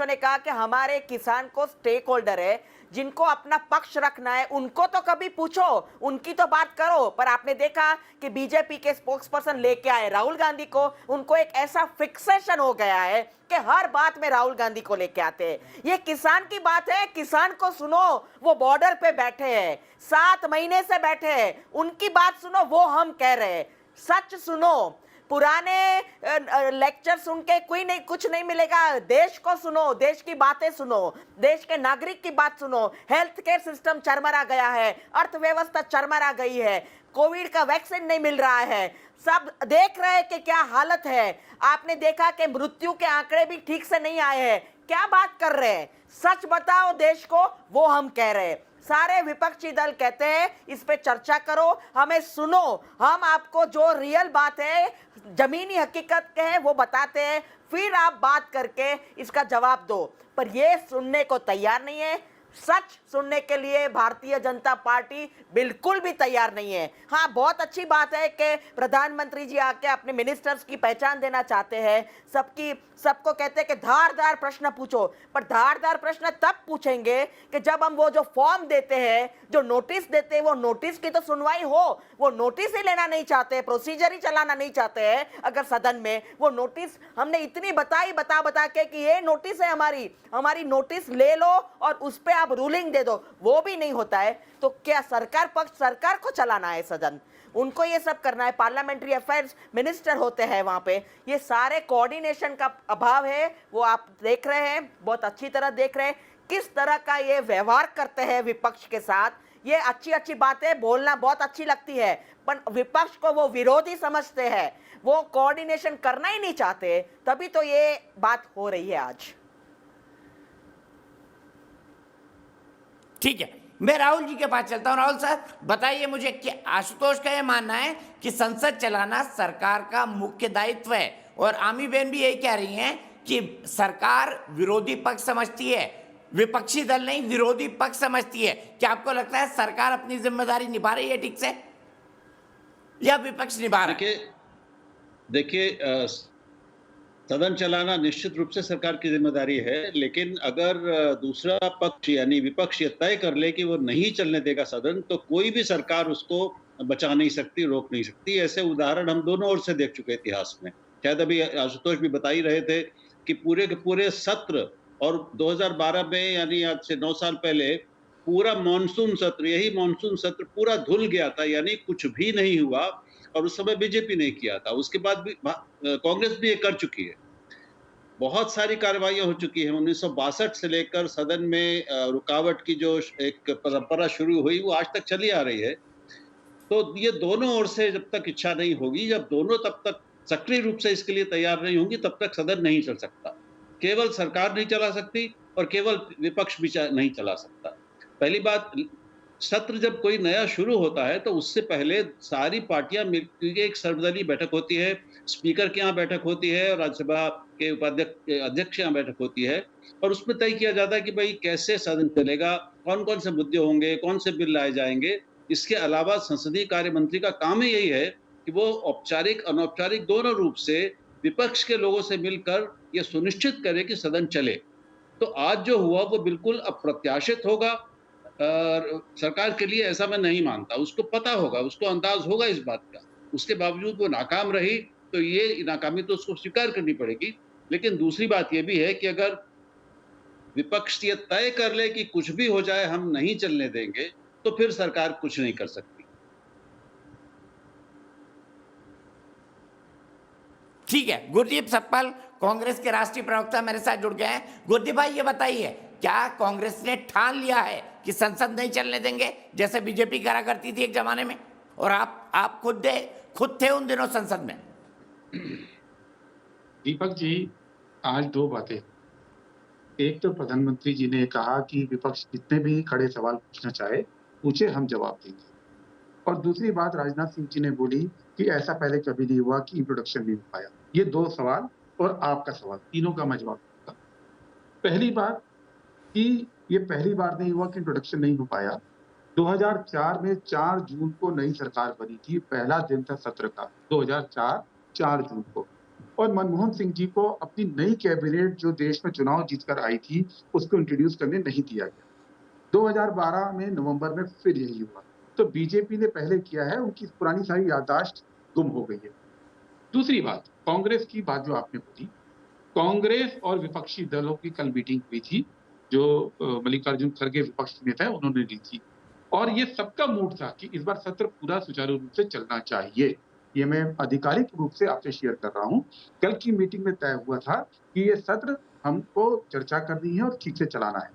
S6: ने कहा कि हमारे किसान को स्टेक होल्डर है, जिनको अपना पक्ष रखना है उनको तो कभी पूछो, उनकी तो बात करो। पर आपने देखा कि बीजेपी के स्पोक्सपर्सन लेके आए राहुल गांधी को, उनको एक ऐसा फिक्सेशन हो गया है कि हर बात में राहुल गांधी को लेके आते हैं। ये किसान की बात है, किसान को सुनो, वो बॉर्डर पे बैठे हैं, 7 महीने से बैठे हैं, उनकी बात सुनो, वो हम कह रहे हैं। सच सुनो, पुराने लेक्चर सुन के कुछ नहीं मिलेगा। देश को सुनो, देश की बातें सुनो, देश के नागरिक की बात सुनो। हेल्थ केयर सिस्टम चरमरा गया है, अर्थव्यवस्था चरमरा गई है, कोविड का वैक्सीन नहीं मिल रहा है, सब देख रहे हैं कि क्या हालत है। आपने देखा कि मृत्यु के आंकड़े भी ठीक से नहीं आए हैं। क्या बात कर रहे हैं? सच बताओ देश को, वो हम कह रहे हैं। सारे विपक्षी दल कहते हैं इस पे चर्चा करो, हमें सुनो, हम आपको जो रियल बात है, जमीनी हकीकत के है वो बताते हैं, फिर आप बात करके इसका जवाब दो। पर ये सुनने को तैयार नहीं है। सच सुनने के लिए भारतीय जनता पार्टी बिल्कुल भी तैयार नहीं है। हाँ, बहुत अच्छी बात है कि प्रधानमंत्री जी आके अपने मिनिस्टर्स की पहचान देना चाहते हैं, सबको कहते हैं कि धारदार प्रश्न पूछो, पर धारदार प्रश्न तब पूछेंगे कि जब हम वो जो फॉर्म देते हैं, जो नोटिस देते हैं, वो नोटिस की तो सुनवाई हो। वो नोटिस ही लेना नहीं चाहते, प्रोसीजर ही चलाना नहीं चाहते हैं। अगर सदन में वो नोटिस हमने इतनी बता के कि ये नोटिस है हमारी नोटिस ले लो और उस पर आप रूलिंग दे दो, वो भी नहीं होता है। तो क्या सरकार को चलाना है सदन, उनको ये सब करना है। पार्लियामेंट्री अफेयर्स मिनिस्टर होते हैं वहां पे, ये सारे कोऑर्डिनेशन का अभाव है। वो आप देख रहे हैं, बहुत अच्छी तरह देख रहे हैं। किस तरह का ये व्यवहार करते हैं विपक्ष के साथ। ये अच्छी बातें बोलना बहुत अच्छी लगती है, पर विपक्ष को वो विरोधी समझते हैं, वो कोऑर्डिनेशन करना ही नहीं चाहते, तभी तो ये बात हो रही है आज।
S1: ठीक है, मैं राहुल जी के पास चलता हूं। राहुल साहब बताइए मुझे कि आशुतोष का यह मानना है कि संसद चलाना सरकार का मुख्य दायित्व है, और आमी बहन भी यही कह रही हैं कि सरकार विरोधी पक्ष समझती है, विपक्षी दल नहीं विरोधी पक्ष समझती है। क्या आपको लगता है सरकार अपनी जिम्मेदारी निभा रही है ठीक से, या विपक्ष निभा रहा है?
S10: देखिए सदन चलाना निश्चित रूप से सरकार की जिम्मेदारी है, लेकिन अगर दूसरा पक्ष यानी विपक्ष ये तय कर ले कि वो नहीं चलने देगा सदन, तो कोई भी सरकार उसको बचा नहीं सकती, रोक नहीं सकती। ऐसे उदाहरण हम दोनों ओर से देख चुके इतिहास में। शायद अभी आशुतोष भी बता ही रहे थे कि पूरे के पूरे सत्र, और 2012 में यानी आज से 9 साल पहले पूरा मानसून सत्र, यही मानसून सत्र पूरा धुल गया था, यानी कुछ भी नहीं हुआ, और उस समय बीजेपी ने किया था। उसके बाद भी कांग्रेस भी ये कर चुकी है। बहुत सारी कार्रवाइयां हो चुकी हैं। 1962 से लेकर सदन में रुकावट की जो एक परंपरा शुरू हुई वो आज तक चली आ रही है। तो ये दोनों ओर से जब तक इच्छा नहीं होगी, जब दोनों तब तक सक्रिय रूप से इसके लिए तैयार नहीं होंगी, तब तक सदन नहीं चल सकता। केवल सरकार नहीं चला सकती और केवल विपक्ष भी नहीं चला सकता। पहली बात, सत्र जब कोई नया शुरू होता है तो उससे पहले सारी पार्टियां मिलकर एक सर्वदलीय बैठक होती है, स्पीकर के यहाँ बैठक होती है और राज्यसभा के अध्यक्ष के यहाँ बैठक होती है, और उसमें तय किया जाता है कि भाई कैसे सदन चलेगा, कौन कौन से मुद्दे होंगे, कौन से बिल लाए जाएंगे। इसके अलावा संसदीय कार्य मंत्री का काम ही यही है कि वो औपचारिक अनौपचारिक दोनों रूप से विपक्ष के लोगों से मिलकर ये सुनिश्चित करे कि सदन चले। तो आज जो हुआ वो बिल्कुल अप्रत्याशित होगा। सरकार के लिए ऐसा मैं नहीं मानता। उसको पता होगा, उसको अंदाज होगा इस बात का, उसके बावजूद वो नाकाम रही, तो ये नाकामी तो उसको स्वीकार करनी पड़ेगी। लेकिन दूसरी बात ये भी है कि अगर विपक्ष ये तय कर ले कि कुछ भी हो जाए हम नहीं चलने देंगे, तो फिर सरकार कुछ नहीं कर सकती।
S1: ठीक है, गुरदीप सप्पल कांग्रेस के राष्ट्रीय प्रवक्ता मेरे साथ जुड़ गए हैं। गुरदीप भाई ये बताइए, क्या कांग्रेस ने ठान लिया है कि संसद नहीं चलने देंगे, जैसे बीजेपी करा करती थी एक जमाने में, और आप खुद थे उन दिनों संसद में?
S11: दीपक जी, आज दो बातें। एक तो प्रधानमंत्री जी ने कहा कि विपक्ष जितने भी खड़े सवाल पूछना चाहे पूछे, हम जवाब देंगे। और दूसरी बात राजनाथ सिंह जी ने बोली कि ऐसा पहले कभी नहीं हुआ कि इंट्रोडक्शन नहीं हो पाया। ये दो सवाल और आपका सवाल, तीनों का मैं जवाब दूंगा। पहली बात कि ये पहली बार नहीं हुआ कि इंट्रोडक्शन नहीं हो पाया। 2004 में 4 जून को नई सरकार बनी थी, पहला दिन था सत्र का, 2004 4 जून को, और मनमोहन सिंह जी को अपनी नई कैबिनेट जो देश में चुनाव जीतकर आई थी उसको इंट्रोड्यूस करने नहीं दिया गया। 2012 में नवंबर में फिर यही हुआ। तो बीजेपी ने पहले किया है, उनकी पुरानी सारी याददाश्त गुम हो गई है। दूसरी बात, कांग्रेस की बात जो आपने बोली, कांग्रेस और विपक्षी दलों की कल मीटिंग हुई थी, जो मल्लिकार्जुन खड़गे विपक्ष नेता है उन्होंने ली थी, और ये सबका मूड था कि इस बार सत्र पूरा सुचारू रूप से चलना चाहिए। ये मैं आधिकारिक रूप से आपसे शेयर कर रहा हूँ। कल की मीटिंग में तय हुआ था कि ये सत्र हमको चर्चा करनी है और ठीक से चलाना है।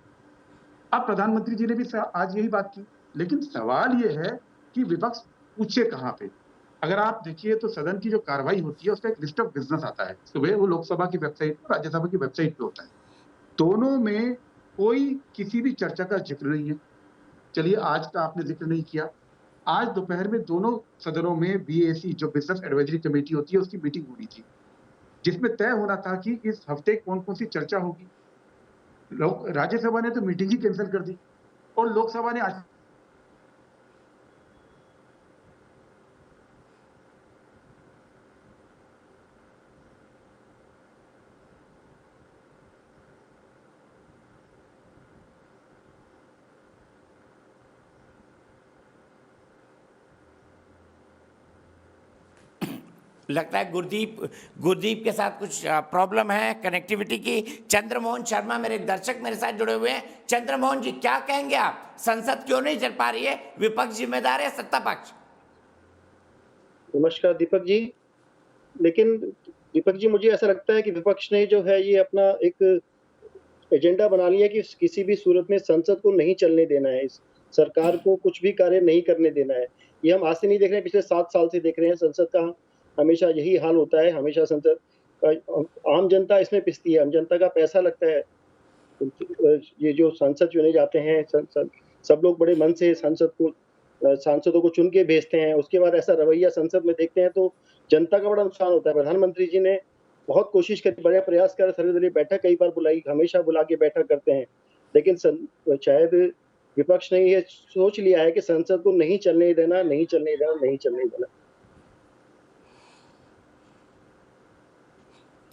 S11: अब प्रधानमंत्री जी ने भी आज यही बात की, लेकिन सवाल ये है कि विपक्ष पूछे कहाँ पे। अगर आप देखिए तो सदन की जो कार्रवाई होती है उसका एक लिस्ट ऑफ बिजनेस आता है, सुबह वो लोकसभा की वेबसाइट पर, राज्यसभा की वेबसाइट पे होता है। दोनों में कोई किसी भी चर्चा का जिक्र नहीं है। चलिए, आज का आपने जिक्र नहीं किया। आज दोपहर में दोनों सदनों में BAC जो बिजनेस एडवाइजरी कमेटी होती है उसकी मीटिंग हुई थी, जिसमें तय होना था कि इस हफ्ते कौन कौन सी चर्चा होगी। राज्यसभा ने तो मीटिंग ही कैंसिल कर दी और लोकसभा ने आज
S1: लगता है गुरदीप के साथ कुछ प्रॉब्लम है कनेक्टिविटी की। चंद्रमोहन शर्मा मेरे दर्शक मेरे साथ जुड़े हुए हैं। चंद्रमोहन जी, क्या कहेंगे आप, संसद क्यों नहीं चल पा रही है? विपक्ष जिम्मेदार है, सत्ता पक्ष?
S12: नमस्कार दीपक जी। लेकिन दीपक जी, मुझे ऐसा लगता है कि विपक्ष ने जो है ये अपना एक एजेंडा बना लिया कि किसी भी सूरत में संसद को नहीं चलने देना है, इस सरकार को कुछ भी कार्य नहीं करने देना है। ये हम आज से नहीं देख रहे हैं, पिछले 7 साल से देख रहे हैं। संसद का हमेशा यही हाल होता है, हमेशा संसद का आम जनता इसमें पिसती है, आम जनता का पैसा लगता है। ये जो सांसद चुने जाते हैं, सब लोग बड़े मन से सांसदों को चुन के भेजते हैं, उसके बाद ऐसा रवैया संसद में देखते हैं तो जनता का बड़ा नुकसान होता है। प्रधानमंत्री जी ने बहुत कोशिश करी, बड़े प्रयास कर, सर्वदलीय बैठक कई बार बुलाई, हमेशा बुला के बैठक करते हैं, लेकिन शायद विपक्ष ने ये सोच लिया है कि संसद को नहीं चलने देना, नहीं चलने देना, नहीं चलने देना।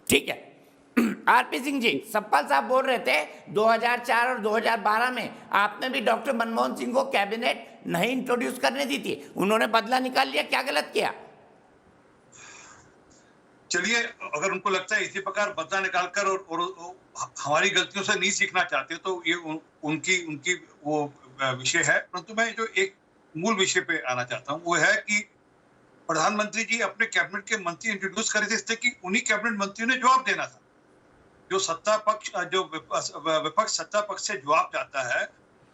S1: ठीक है। आरपी सिंह जी, सप्पाल साहब बोल रहे थे 2004 और 2012 में आपने भी डॉक्टर मनमोहन सिंह को कैबिनेट नहीं इंट्रोड्यूस करने दी थी, उन्होंने बदला निकाल लिया, क्या गलत किया?
S13: चलिए, अगर उनको लगता है इसी प्रकार बदला निकालकर और हमारी गलतियों से नहीं सीखना चाहते तो ये उनकी वो विषय है। परंतु मैं जो एक मूल विषय पे आना चाहता हूँ वो है कि प्रधानमंत्री जी अपने कैबिनेट के मंत्री इंट्रोड्यूस करे थे इसलिए कि उन्हीं कैबिनेट मंत्रियों ने जवाब देना था। जो सत्ता पक्ष, जो विपक्ष सत्ता पक्ष से जवाब चाहता है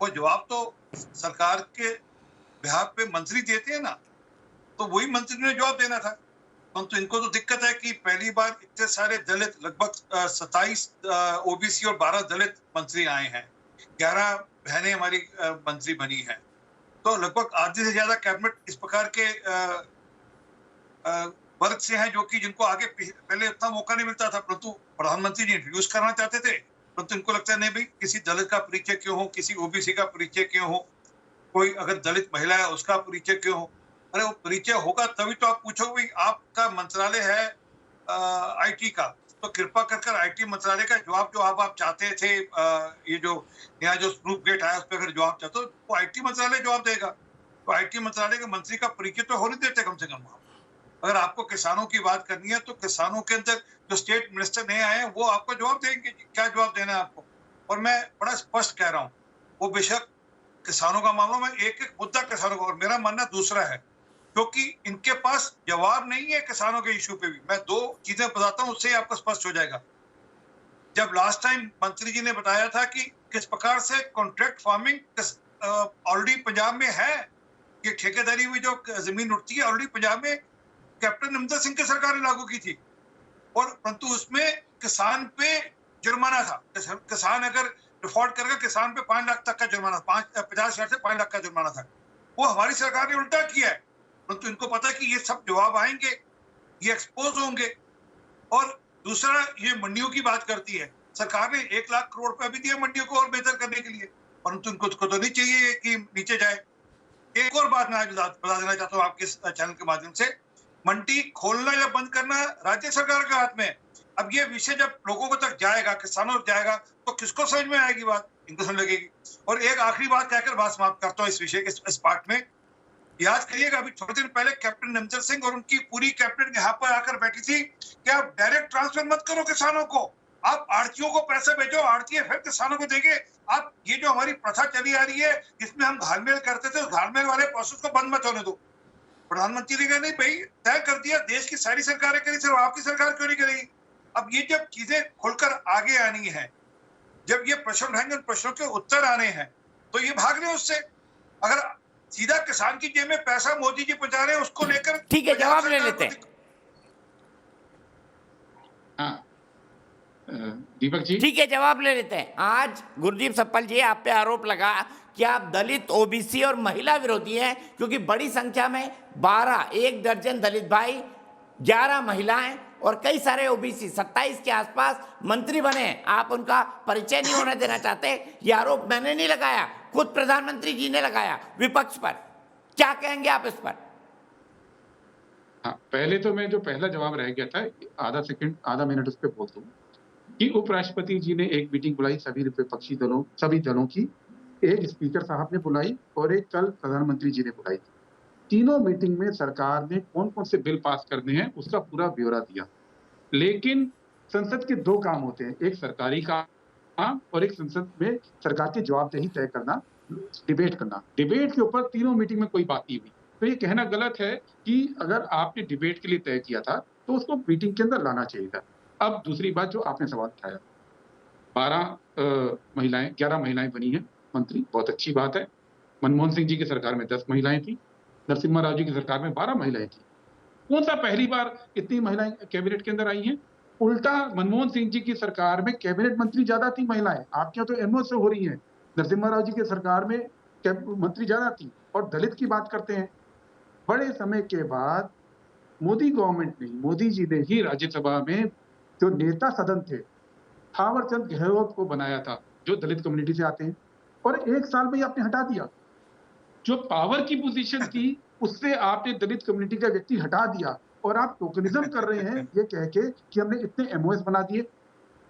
S13: वो जवाब तो सरकार के बिहाफ पे मंत्री देते हैं ना, तो वही मंत्री ने जवाब देना था। तो इनको तो दिक्कत है कि पहली बार इतने सारे दलित, लगभग 27 ओबीसी और 12 दलित मंत्री आए हैं, 11 बहनें हमारी मंत्री बनी हैं, तो लगभग आधे से ज्यादा कैबिनेट इस प्रकार के वर्ग से हैं जो कि जिनको आगे पहले इतना मौका नहीं मिलता था। परंतु प्रधानमंत्री जी इंट्रोड्यूस करना चाहते थे, परंतु इनको लगता है नहीं भाई, किसी दलित का परिचय क्यों हो, किसी ओबीसी का परिचय क्यों हो, कोई अगर दलित महिला है उसका परिचय क्यों हो। अरे वो परिचय होगा तभी तो आप पूछोगे भाई आपका मंत्रालय है आईटी का, तो कृपा कर आईटी मंत्रालय का जवाब जो आप चाहते थे, ये जो नया जो स्नूप गेट आया उस पर अगर जवाब चाहते हो तो आईटी मंत्रालय जवाब देगा। तो आईटी मंत्रालय के मंत्री का परिचय तो हो नहीं देते कम से कम। अगर आपको किसानों की बात करनी है तो किसानों के अंदर जो स्टेट मिनिस्टर नए आए हैं वो आपको जवाब देंगे, क्या जवाब देना है आपको। और मैं बड़ा स्पष्ट कह रहा हूँ, वो बेशक किसानों का मामला में एक मुद्दा किसानों का, और मेरा मानना दूसरा है, क्योंकि इनके पास जवाब नहीं है किसानों के इशू पे भी। मैं 2 चीजें बताता हूँ, उससे आपको स्पष्ट हो जाएगा। जब लास्ट टाइम मंत्री जी ने बताया था कि किस प्रकार से कॉन्ट्रैक्ट फार्मिंग ऑलरेडी पंजाब में है, कि ठेकेदारी में जो जमीन उठती है ऑलरेडी पंजाब में कैप्टन अमरिंदर सिंह की सरकार ने लागू की थी, और परंतु उसमें किसान पे जुर्माना था। किसान अगर डिफॉल्ट करके किसान पे 5 लाख तक का जुर्माना, 50,000 से 5 लाख का जुर्माना था। वो हमारी सरकार ने उल्टा किया है, परंतु इनको पता है कि ये सब जवाब आएंगे, ये एक्सपोज होंगे। और दूसरा, ये मंडियों की बात करती है, सरकार ने 1 लाख करोड़ रुपया भी दिया मंडियों को और बेहतर करने के लिए, परंतु इनको तो नहीं चाहिए कि नीचे जाए। एक और बात मैं आज बता देना चाहता हूँ आपके चैनल के माध्यम से, मंडी खोलना या बंद करना राज्य सरकार के हाथ में। अब ये विषय जब लोगों को तक जाएगा, किसानों तक जाएगा, तो किसको समझ में आएगी बात? इनको समझ लगेगी। और एक आखिरी बात कहकर बात समाप्त करता हूँ इस विषय के इस पार्ट में। याद करिएगा, अभी थोड़े दिन पहले कैप्टन अमरिंदर सिंह और उनकी पूरी कैबिनेट यहाँ पर आकर बैठी थी कि आप डायरेक्ट ट्रांसफर मत करो किसानों को, आप आड़तियों को पैसे भेजो, आड़ती फिर किसानों को देंगे। आप ये जो हमारी प्रथा चली आ रही है जिसमें हम घालमेल करते थे, उस घालमेल वाले प्रोसेस को बंद मत होने दो। प्रधानमंत्री ने कहा नहीं भाई, तय कर दिया, देश की सारी सरकारें करी, सिर्फ आपकी सरकार क्यों नहीं करेगी? अब ये जब चीजें खुलकर आगे आनी है, जब ये प्रश्न रहेंगे, प्रश्नों के उत्तर आने हैं, तो ये भाग रहे उससे। अगर सीधा किसान की जेब में पैसा मोदी जी पहुंचा रहे हैं, उसको लेकर
S1: ठीक है, जवाब ले लेते हैं।
S11: हाँ दीपक जी,
S1: ठीक है, जवाब ले लेते हैं। आज गुरदीप सप्पल जी, आप पे आरोप लगा कि आप दलित, ओबीसी और महिला विरोधी हैं, क्योंकि बड़ी संख्या में 12, 1 दर्जन दलित भाई, 11 महिलाएं और कई सारे ओबीसी 27 के आसपास मंत्री बने। आप उनका परिचय नहीं होने देना चाहते। ये आरोप मैंने नहीं लगाया, खुद प्रधानमंत्री जी ने लगाया विपक्ष पर। क्या कहेंगे आप इस पर?
S11: हाँ, पहले तो मैं जो पहला जवाब रह गया था, आधा मिनट उस पर बोल दूं कि उपराष्ट्रपति जी ने एक मीटिंग बुलाई सभी विपक्षी दलों, सभी दलों की, एक स्पीकर साहब ने बुलाई और एक कल प्रधानमंत्री जी ने बुलाई। तीनों मीटिंग में सरकार ने कौन कौन से बिल पास करने हैं उसका पूरा ब्यौरा दिया। लेकिन संसद के 2 काम होते हैं, एक सरकारी काम और एक संसद में सरकार की जवाबदेही तय करना, डिबेट करना। डिबेट के ऊपर तीनों मीटिंग में कोई बात नहीं हुई, तो ये कहना गलत है कि अगर आपने डिबेट के लिए तय किया था तो उसको मीटिंग के अंदर लाना चाहिए था। अब दूसरी बात जो आपने सवाल उठाया, महिलाएं 11 महिलाएं बनी हैं मंत्री, बहुत अच्छी बात है। मनमोहन सिंह जी की सरकार में 10 महिलाएं थी, नरसिम्हा राव जी की सरकार में 12 महिलाएं थी। कौन सा पहली बार इतनी महिलाएं कैबिनेट के अंदर आई हैं? उल्टा मनमोहन सिंह जी की सरकार में कैबिनेट मंत्री ज्यादा थी महिलाएं, आपके यहाँ तो एमओ से हो रही हैं। नरसिम्हा राव जी की सरकार में मंत्री ज्यादा थी। और दलित की बात करते हैं, बड़े समय के बाद मोदी गवर्नमेंट ने, मोदी जी ने ही राज्यसभा में जो नेता सदन थे थावरचंद गहलोत को बनाया था, जो दलित कम्युनिटी से आते हैं, और 1 साल में ही आपने हटा दिया। जो पावर की पोजीशन थी उससे आपने दलित कम्युनिटी का व्यक्ति हटा दिया, और आप टोकनिज्म कर रहे हैं ये कह के कि हमने इतने एमओएस बना दिए।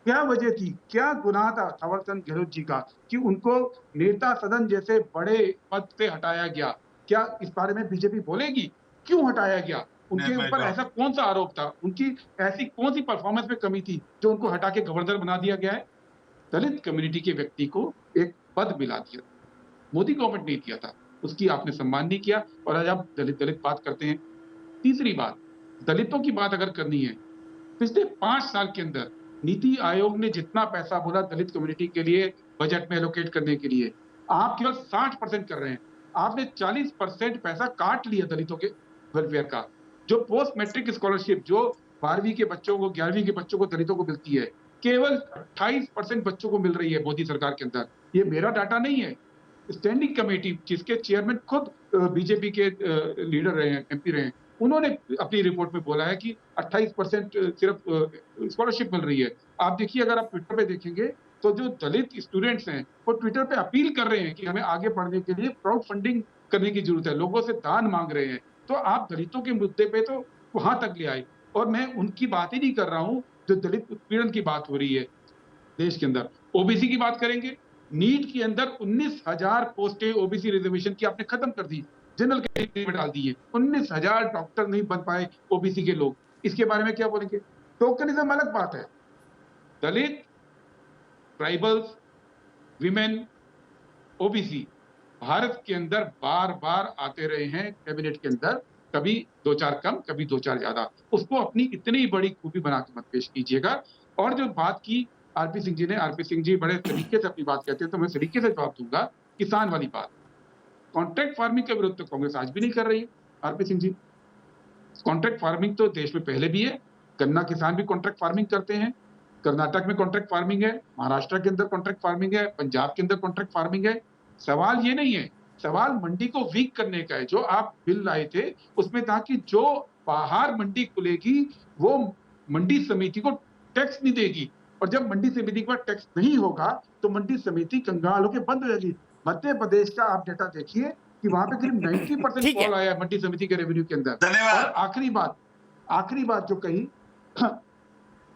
S11: क्या वजह थी, क्या गुनाह था थावरचंद गहलोत जी का कि उनको नेता सदन जैसे बड़े पद से हटाया गया? क्या इस बारे में बीजेपी बोलेगी क्यों हटाया गया? उनके ऊपर ऐसा कौन सा आरोप था, उनकी ऐसी कौन सी परफॉर्मेंस में कमी थी जो उनको हटा के गवर्नर बना दिया गया है? दलित कम्युनिटी के व्यक्ति को एक पद मिला दिया, मोदी गवर्नमेंट ने दिया था, उसकी आपने सम्मान नहीं किया, और आज आप दलित बात करते हैं। तीसरी बात, दलितों की बात अगर करनी है, पिछले 5 साल के अंदर नीति आयोग ने जितना पैसा बोला दलित कम्युनिटी के लिए बजट में एलोकेट करने के लिए, आप केवल 60% कर रहे हैं। आपने 40% पैसा काट लिया दलितों के वेलफेयर का। जो पोस्ट मैट्रिक स्कॉलरशिप जो 12वीं के बच्चों को, 11वीं के बच्चों को, दलितों को मिलती है, केवल 28% बच्चों को मिल रही है मोदी सरकार के अंदर। ये मेरा डाटा नहीं है, स्टैंडिंग कमेटी जिसके चेयरमैन खुद बीजेपी के लीडर रहे हैं, एमपी रहे हैं, उन्होंने अपनी रिपोर्ट में बोला है कि 28% सिर्फ स्कॉलरशिप मिल रही है। आप देखिए, अगर आप ट्विटर पे देखेंगे तो जो दलित स्टूडेंट्स हैं वो ट्विटर पे अपील कर रहे हैं कि हमें आगे बढ़ने के लिए क्राउड फंडिंग करने की जरूरत है, लोगों से दान मांग रहे हैं। तो आप दलितों के मुद्दे पे तो वहां तक ले आए, और मैं उनकी बात ही नहीं कर रहा हूं जो दलित उत्पीड़न की बात हो रही है देश के अंदर। ओबीसी की बात करेंगे, नीट के अंदर 19,000 पोस्टें ओबीसी रिजर्वेशन की आपने खत्म कर दी, जनरल कैटेगरी में डाल दी है। 19,000 डॉक्टर नहीं बन पाए ओबीसी के लोग, इसके बारे में क्या बोलेंगे? टोकनिज्म अलग बात है। दलित, ट्राइबल्स, विमेन, ओबीसी भारत के अंदर बार बार आते रहे हैं कैबिनेट के अंदर, कभी 2-4 कम, कभी 2-4 ज्यादा। उसको अपनी इतनी बड़ी खूबी बना के मत पेश कीजिएगा। और जो बात की आरपी सिंह जी ने, आरपी सिंह जी बड़े तरीके से अपनी बात कहते हैं, तो मैं तरीके से जवाब दूंगा। किसान वाली बात, कॉन्ट्रैक्ट फार्मिंग के विरुद्ध तो कांग्रेस आज भी नहीं कर रही है। RP Singh ji, contract farming तो देश में पहले भी है, गन्ना किसान भी कॉन्ट्रैक्ट फार्मिंग करते हैं, कर्नाटक में कॉन्ट्रैक्ट फार्मिंग है, महाराष्ट्र के अंदर कॉन्ट्रैक्ट फार्मिंग है, पंजाब के अंदर कॉन्ट्रैक्ट फार्मिंग है। सवाल ये नहीं है, सवाल मंडी को वीक करने का है। जो आप बिल लाए थे उसमें था कि जो बाहर मंडी खुलेगी वो मंडी समिति को टैक्स नहीं देगी, और जब मंडी समिति के पास टैक्स नहीं होगा तो मंडी समिति कंगाल होकर बंद हो जाएगी। मध्य प्रदेश का आप डेटा देखिए कि वहां पे करीब 90% फॉल आया है मंडी समिति के रेवेन्यू के अंदर। और आखिरी बात जो कही,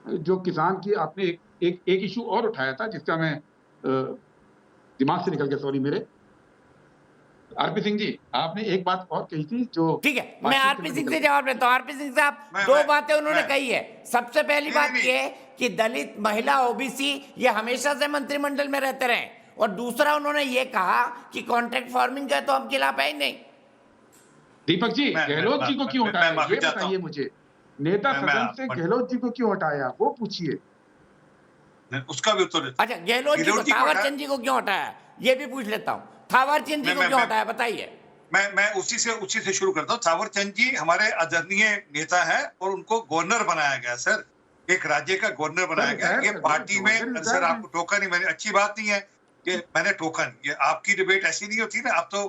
S11: जो किसान की आपने एक इशू और उठाया था जिसका मैं दिमाग से निकल गया, सॉरी मेरे। आरपी सिंह जी, आपने एक बात और कही थी जो,
S1: ठीक है, मैं आरपी सिंह से जवाब देता हूँ। आरपी सिंह साहब, 2 बातें उन्होंने कही है। सबसे पहली बात ये कि दलित, महिला, ओबीसी ये हमेशा से मंत्रिमंडल में रहते रहे, और दूसरा उन्होंने ये कहा कि कॉन्ट्रैक्ट फार्मिंग का तो हम खिलाफ है ही नहीं।
S11: दीपक जी, गहलोत जी को क्यों हटाया, ये बताइए मुझे। नेता सदन से गहलोत जी को क्यों हटाया, वो पूछिए,
S13: उसका भी उत्तर।
S1: अच्छा, गहलोत जी को, थावरचंद जी को क्यों हटाया, ये भी पूछ लेता हूँ। थावरचंद जी को क्यों हटाया, बताइए।
S13: मैं उसी से शुरू करता हूँ। थावरचंद जी हमारे आदरणीय नेता है और उनको गवर्नर बनाया गया सर, एक राज्य का गवर्नर बनाया गया। ये पार्टी में सर आपको टोका नहीं, मैंने, अच्छी बात नहीं है कि मैंने टोका नहीं। ये आपकी डिबेट ऐसी नहीं होती ना, आप तो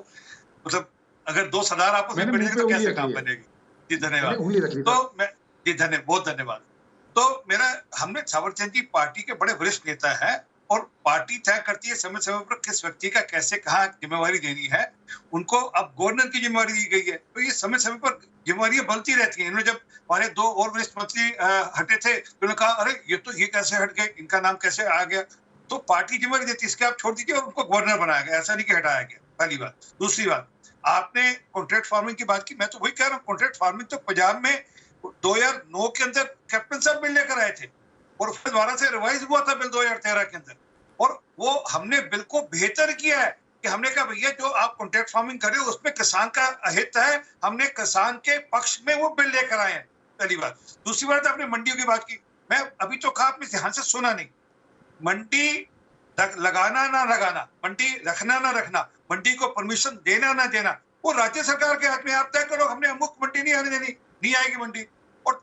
S13: मतलब अगर 2 सरदार आपस में बैठेंगे तो कैसे काम बनेगी। जी धन्यवाद। तो मैं जी बहुत धन्यवाद। तो हमने थावरचंद जी पार्टी के बड़े वरिष्ठ नेता है, और पार्टी तय करती है समय समय पर किस व्यक्ति का कैसे कहाँ जिम्मेवारी देनी है। उनको अब गवर्नर की जिम्मेवारी दी गई है, तो ये समय समय पर जिम्मेवारियां बनती रहती हैं। इन्होंने जब हमारे 2 और वरिष्ठ मंत्री हटे थे तो उन्होंने कहा अरे ये कैसे हट गए, इनका नाम कैसे आ गया। तो पार्टी जिम्मेवारी देती है, इसके आप छोड़ दीजिए, और उनको गवर्नर बनाया गया, ऐसा नहीं कि हटाया गया। पहली बात। दूसरी बात, आपने कॉन्ट्रैक्ट फार्मिंग की बात की, मैं तो वही कह रहा हूँ, कॉन्ट्रैक्ट फार्मिंग तो पंजाब में 2009 के अंदर कैप्टन साहब बिल लेकर आए थे, और फिर दोबारा से रिवाइज हुआ था बिल 2013 के अंदर, और वो हमने बिल को बेहतर किया है कि हमने कहा भैया जो आप कॉन्ट्रैक्ट फार्मिंग कर रहे हो उसमें किसान का हित है, हमने किसान के पक्ष में वो बिल लेकर आए हैं। पहली बात। दूसरी बात, आपने मंडियों की बात की, मैं अभी तो कहा, आपने ध्यान से सुना नहीं। मंडी लगाना ना लगाना, मंडी रखना ना रखना, मंडी को परमिशन देना ना देना, वो राज्य सरकार के हाथ में। आप तय करो हमने अमुक मंडी नहीं आने देनी, नहीं आएगी मंडी। और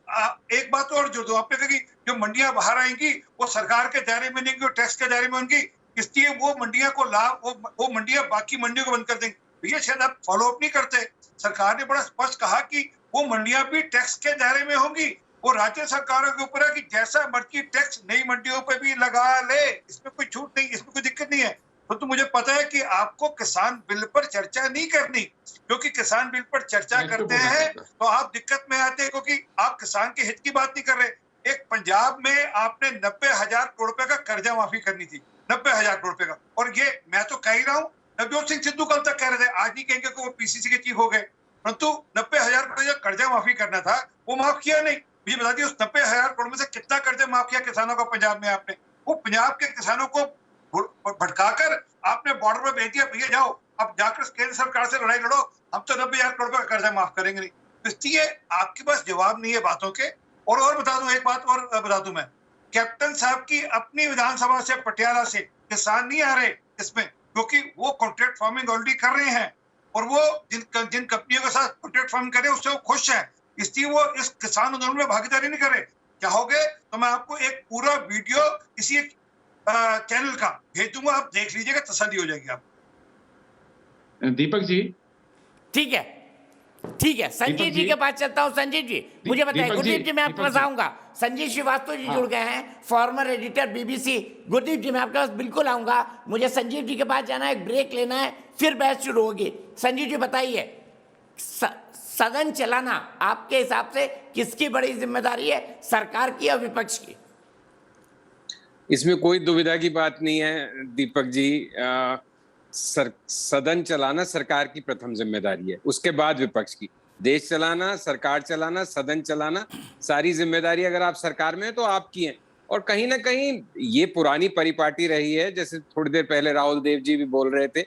S13: एक बात और जो आपने कहा कि जो मंडियां बाहर आएंगी वो सरकार के दायरे में नहीं, वो टैक्स के दायरे में होंगी, इसलिए वो मंडियां को लाभ, वो मंडियां बाकी मंडियों को बंद कर देंगे। भैया शायद आप फॉलो अप नहीं करते। सरकार ने बड़ा स्पष्ट कहा कि वो मंडियां भी टैक्स के दायरे में होंगी, वो राज्य सरकारों के ऊपर है कि जैसा मर्जी टैक्स नई मंडियों पे भी लगा ले, इसमें कोई छूट नहीं, इसमें कोई दिक्कत नहीं है। तो मुझे पता है कि आपको किसान बिल पर चर्चा नहीं करनी, क्योंकि किसान बिल पर चर्चा करते हैं तो आप दिक्कत में आते हैं, क्योंकि आप किसान के हित की बात नहीं कर रहे। एक पंजाब में आपने 90,000 करोड़ रुपए का कर्जा माफी करनी थी, 90,000 करोड़ रुपए का, और ये मैं तो कह ही रहा हूँ, नवजोत सिंह सिद्धू कल तक कह रहे थे, आज नहीं कहेंगे कि वो पीसीसी के चीफ हो गए, परंतु 90,000 करोड़ का कर्जा माफी करना था वो माफ किया नहीं। मुझे बता दिए उस 90,000 करोड़ में से कितना कर्जा माफ किया किसानों का पंजाब में आपने? वो पंजाब के किसानों को भटकाकर आपने बॉर्डर पर भेज दिया, भैया जाओ अब जाकर केंद्र सरकार से लड़ाई लड़ो, हम तो 90,000 करोड़ का कर्जा माफ करेंगे नहीं। तो इसलिए आपके पास जवाब नहीं है बातों के। और बता दूं, एक बात और बता दूं मैं, कैप्टन साहब की अपनी विधानसभा से पटियाला से किसान नहीं आ रहे इसमें, क्योंकि वो कॉन्ट्रैक्ट फार्मिंग ऑलरेडी कर रहे हैं और वो जिन कंपनियों के साथ कॉन्ट्रैक्ट फार्मिंग कर रहे हैं उससे वो खुश है, इसलिए वो इस किसान आंदोलन में भागीदारी नहीं कर रहे। चाहोगे तो मैं आपको एक पूरा वीडियो इसी चैनल का भेज दूंगा, आप देख लीजिएगा, तसल्ली हो जाएगी आप।
S11: दीपक जी,
S1: ठीक है ठीक है, संजीव जी के पास चलता हूँ। संजीव जी मुझे बताइए। गुरदीप जी मैं आपके पास आऊंगा। संजीव श्रीवास्तव जी जुड़ गए हैं, फॉर्मर एडिटर बीबीसी। गुरदीप जी मैं आपके पास बिल्कुल आऊंगा, मुझे संजीव जी के पास जाना है, एक ब्रेक लेना है, फिर बहस शुरू होगी। संजीव जी बताइए, सदन चलाना आपके हिसाब से किसकी बड़ी जिम्मेदारी है, सरकार की या विपक्ष की?
S14: इसमें कोई दुविधा की बात नहीं है दीपक जी। सदन चलाना सरकार की प्रथम जिम्मेदारी है, उसके बाद विपक्ष की। देश चलाना, सरकार चलाना, सदन चलाना, सारी जिम्मेदारी अगर आप सरकार में है तो आपकी है। और कहीं ना कहीं ये पुरानी परिपाटी रही है, जैसे थोड़ी देर पहले राहुल देव जी भी बोल रहे थे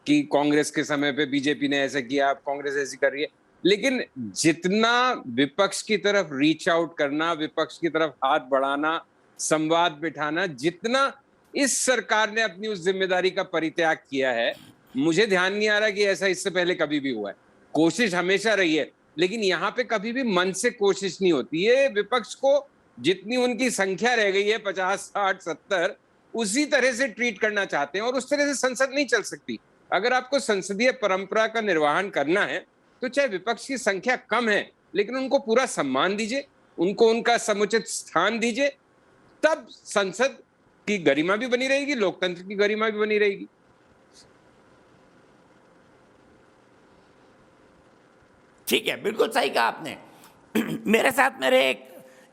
S14: कि कांग्रेस के समय पे बीजेपी ने ऐसा किया, कांग्रेस ऐसी कर रही है। लेकिन जितना विपक्ष की तरफ रीच आउट करना, विपक्ष की तरफ हाथ बढ़ाना, संवाद बिठाना, जितना इस सरकार ने अपनी उस जिम्मेदारी का परित्याग किया है, मुझे ध्यान नहीं आ रहा कि ऐसा इससे पहले कभी भी हुआ है। कोशिश हमेशा रही है, लेकिन यहाँ पे कभी भी मन से कोशिश नहीं होती है। विपक्ष को जितनी उनकी संख्या रह गई है 50, 60, 70, उसी तरह से ट्रीट करना चाहते हैं और उस तरह से संसद नहीं चल सकती। अगर आपको संसदीय परंपरा का निर्वहन करना है तो चाहे विपक्ष की संख्या कम है, लेकिन उनको पूरा सम्मान दीजिए, उनको उनका समुचित स्थान दीजिए, तब संसद की गरिमा भी बनी रहेगी, लोकतंत्र की गरिमा भी बनी रहेगी।
S1: ठीक है, बिल्कुल सही कहा आपने। मेरे साथ मेरे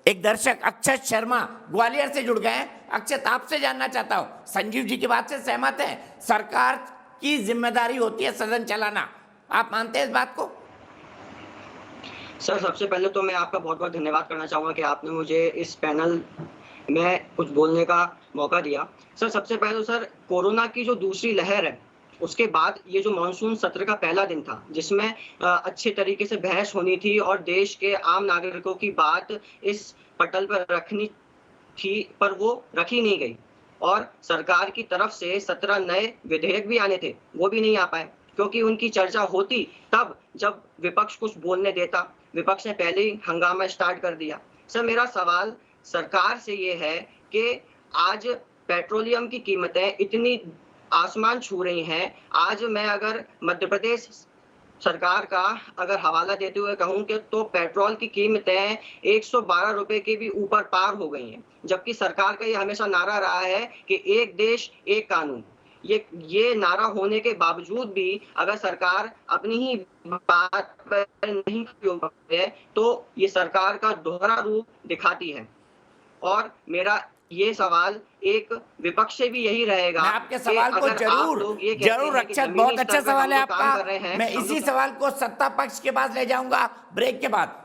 S1: एक दर्शक अक्षत शर्मा ग्वालियर से जुड़ गए हैं। अक्षत, आपसे जानना चाहता हूं, संजीव जी की बात से सहमत हैं? सरकार की जिम्मेदारी होती है सदन चलाना, आप मानते हैं इस बात को?
S15: सर सबसे पहले तो मैं आपका बहुत बहुत धन्यवाद करना चाहूँगा कि आपने मुझे इस पैनल में कुछ बोलने का मौका दिया। सर सबसे पहले तो सर कोरोना की जो दूसरी लहर है उसके बाद ये जो मानसून सत्र का पहला दिन था जिसमें अच्छे तरीके से बहस होनी थी और देश के आम नागरिकों की बात इस पटल पर रखनी थी, पर वो रखी नहीं गई और सरकार की तरफ से 17 नए विधेयक भी आने थे, वो भी नहीं आ पाए क्योंकि उनकी चर्चा होती तब जब विपक्ष कुछ बोलने देता। विपक्ष ने पहले ही हंगामा स्टार्ट कर दिया। सर मेरा सवाल सरकार से ये है कि आज पेट्रोलियम की कीमतें इतनी आसमान छू रही हैं। आज मैं अगर मध्य प्रदेश सरकार का अगर हवाला देते हुए कहूं कि तो पेट्रोल की कीमतें 112 रुपए के भी ऊपर पार हो गई हैं, जबकि सरकार का ये हमेशा नारा रहा है कि एक देश एक कानून। ये नारा होने के बावजूद भी अगर सरकार अपनी ही बात पर नहीं है तो ये सरकार का दोहरा रूप दिखाती है। और मेरा ये सवाल एक विपक्ष से भी यही रहेगा।
S1: मैं आपके सवाल को जरूर रक्षक, बहुत अच्छा सवाल है आपका। मैं इसी सवाल को सत्ता पक्ष के पास ले जाऊंगा ब्रेक के बाद।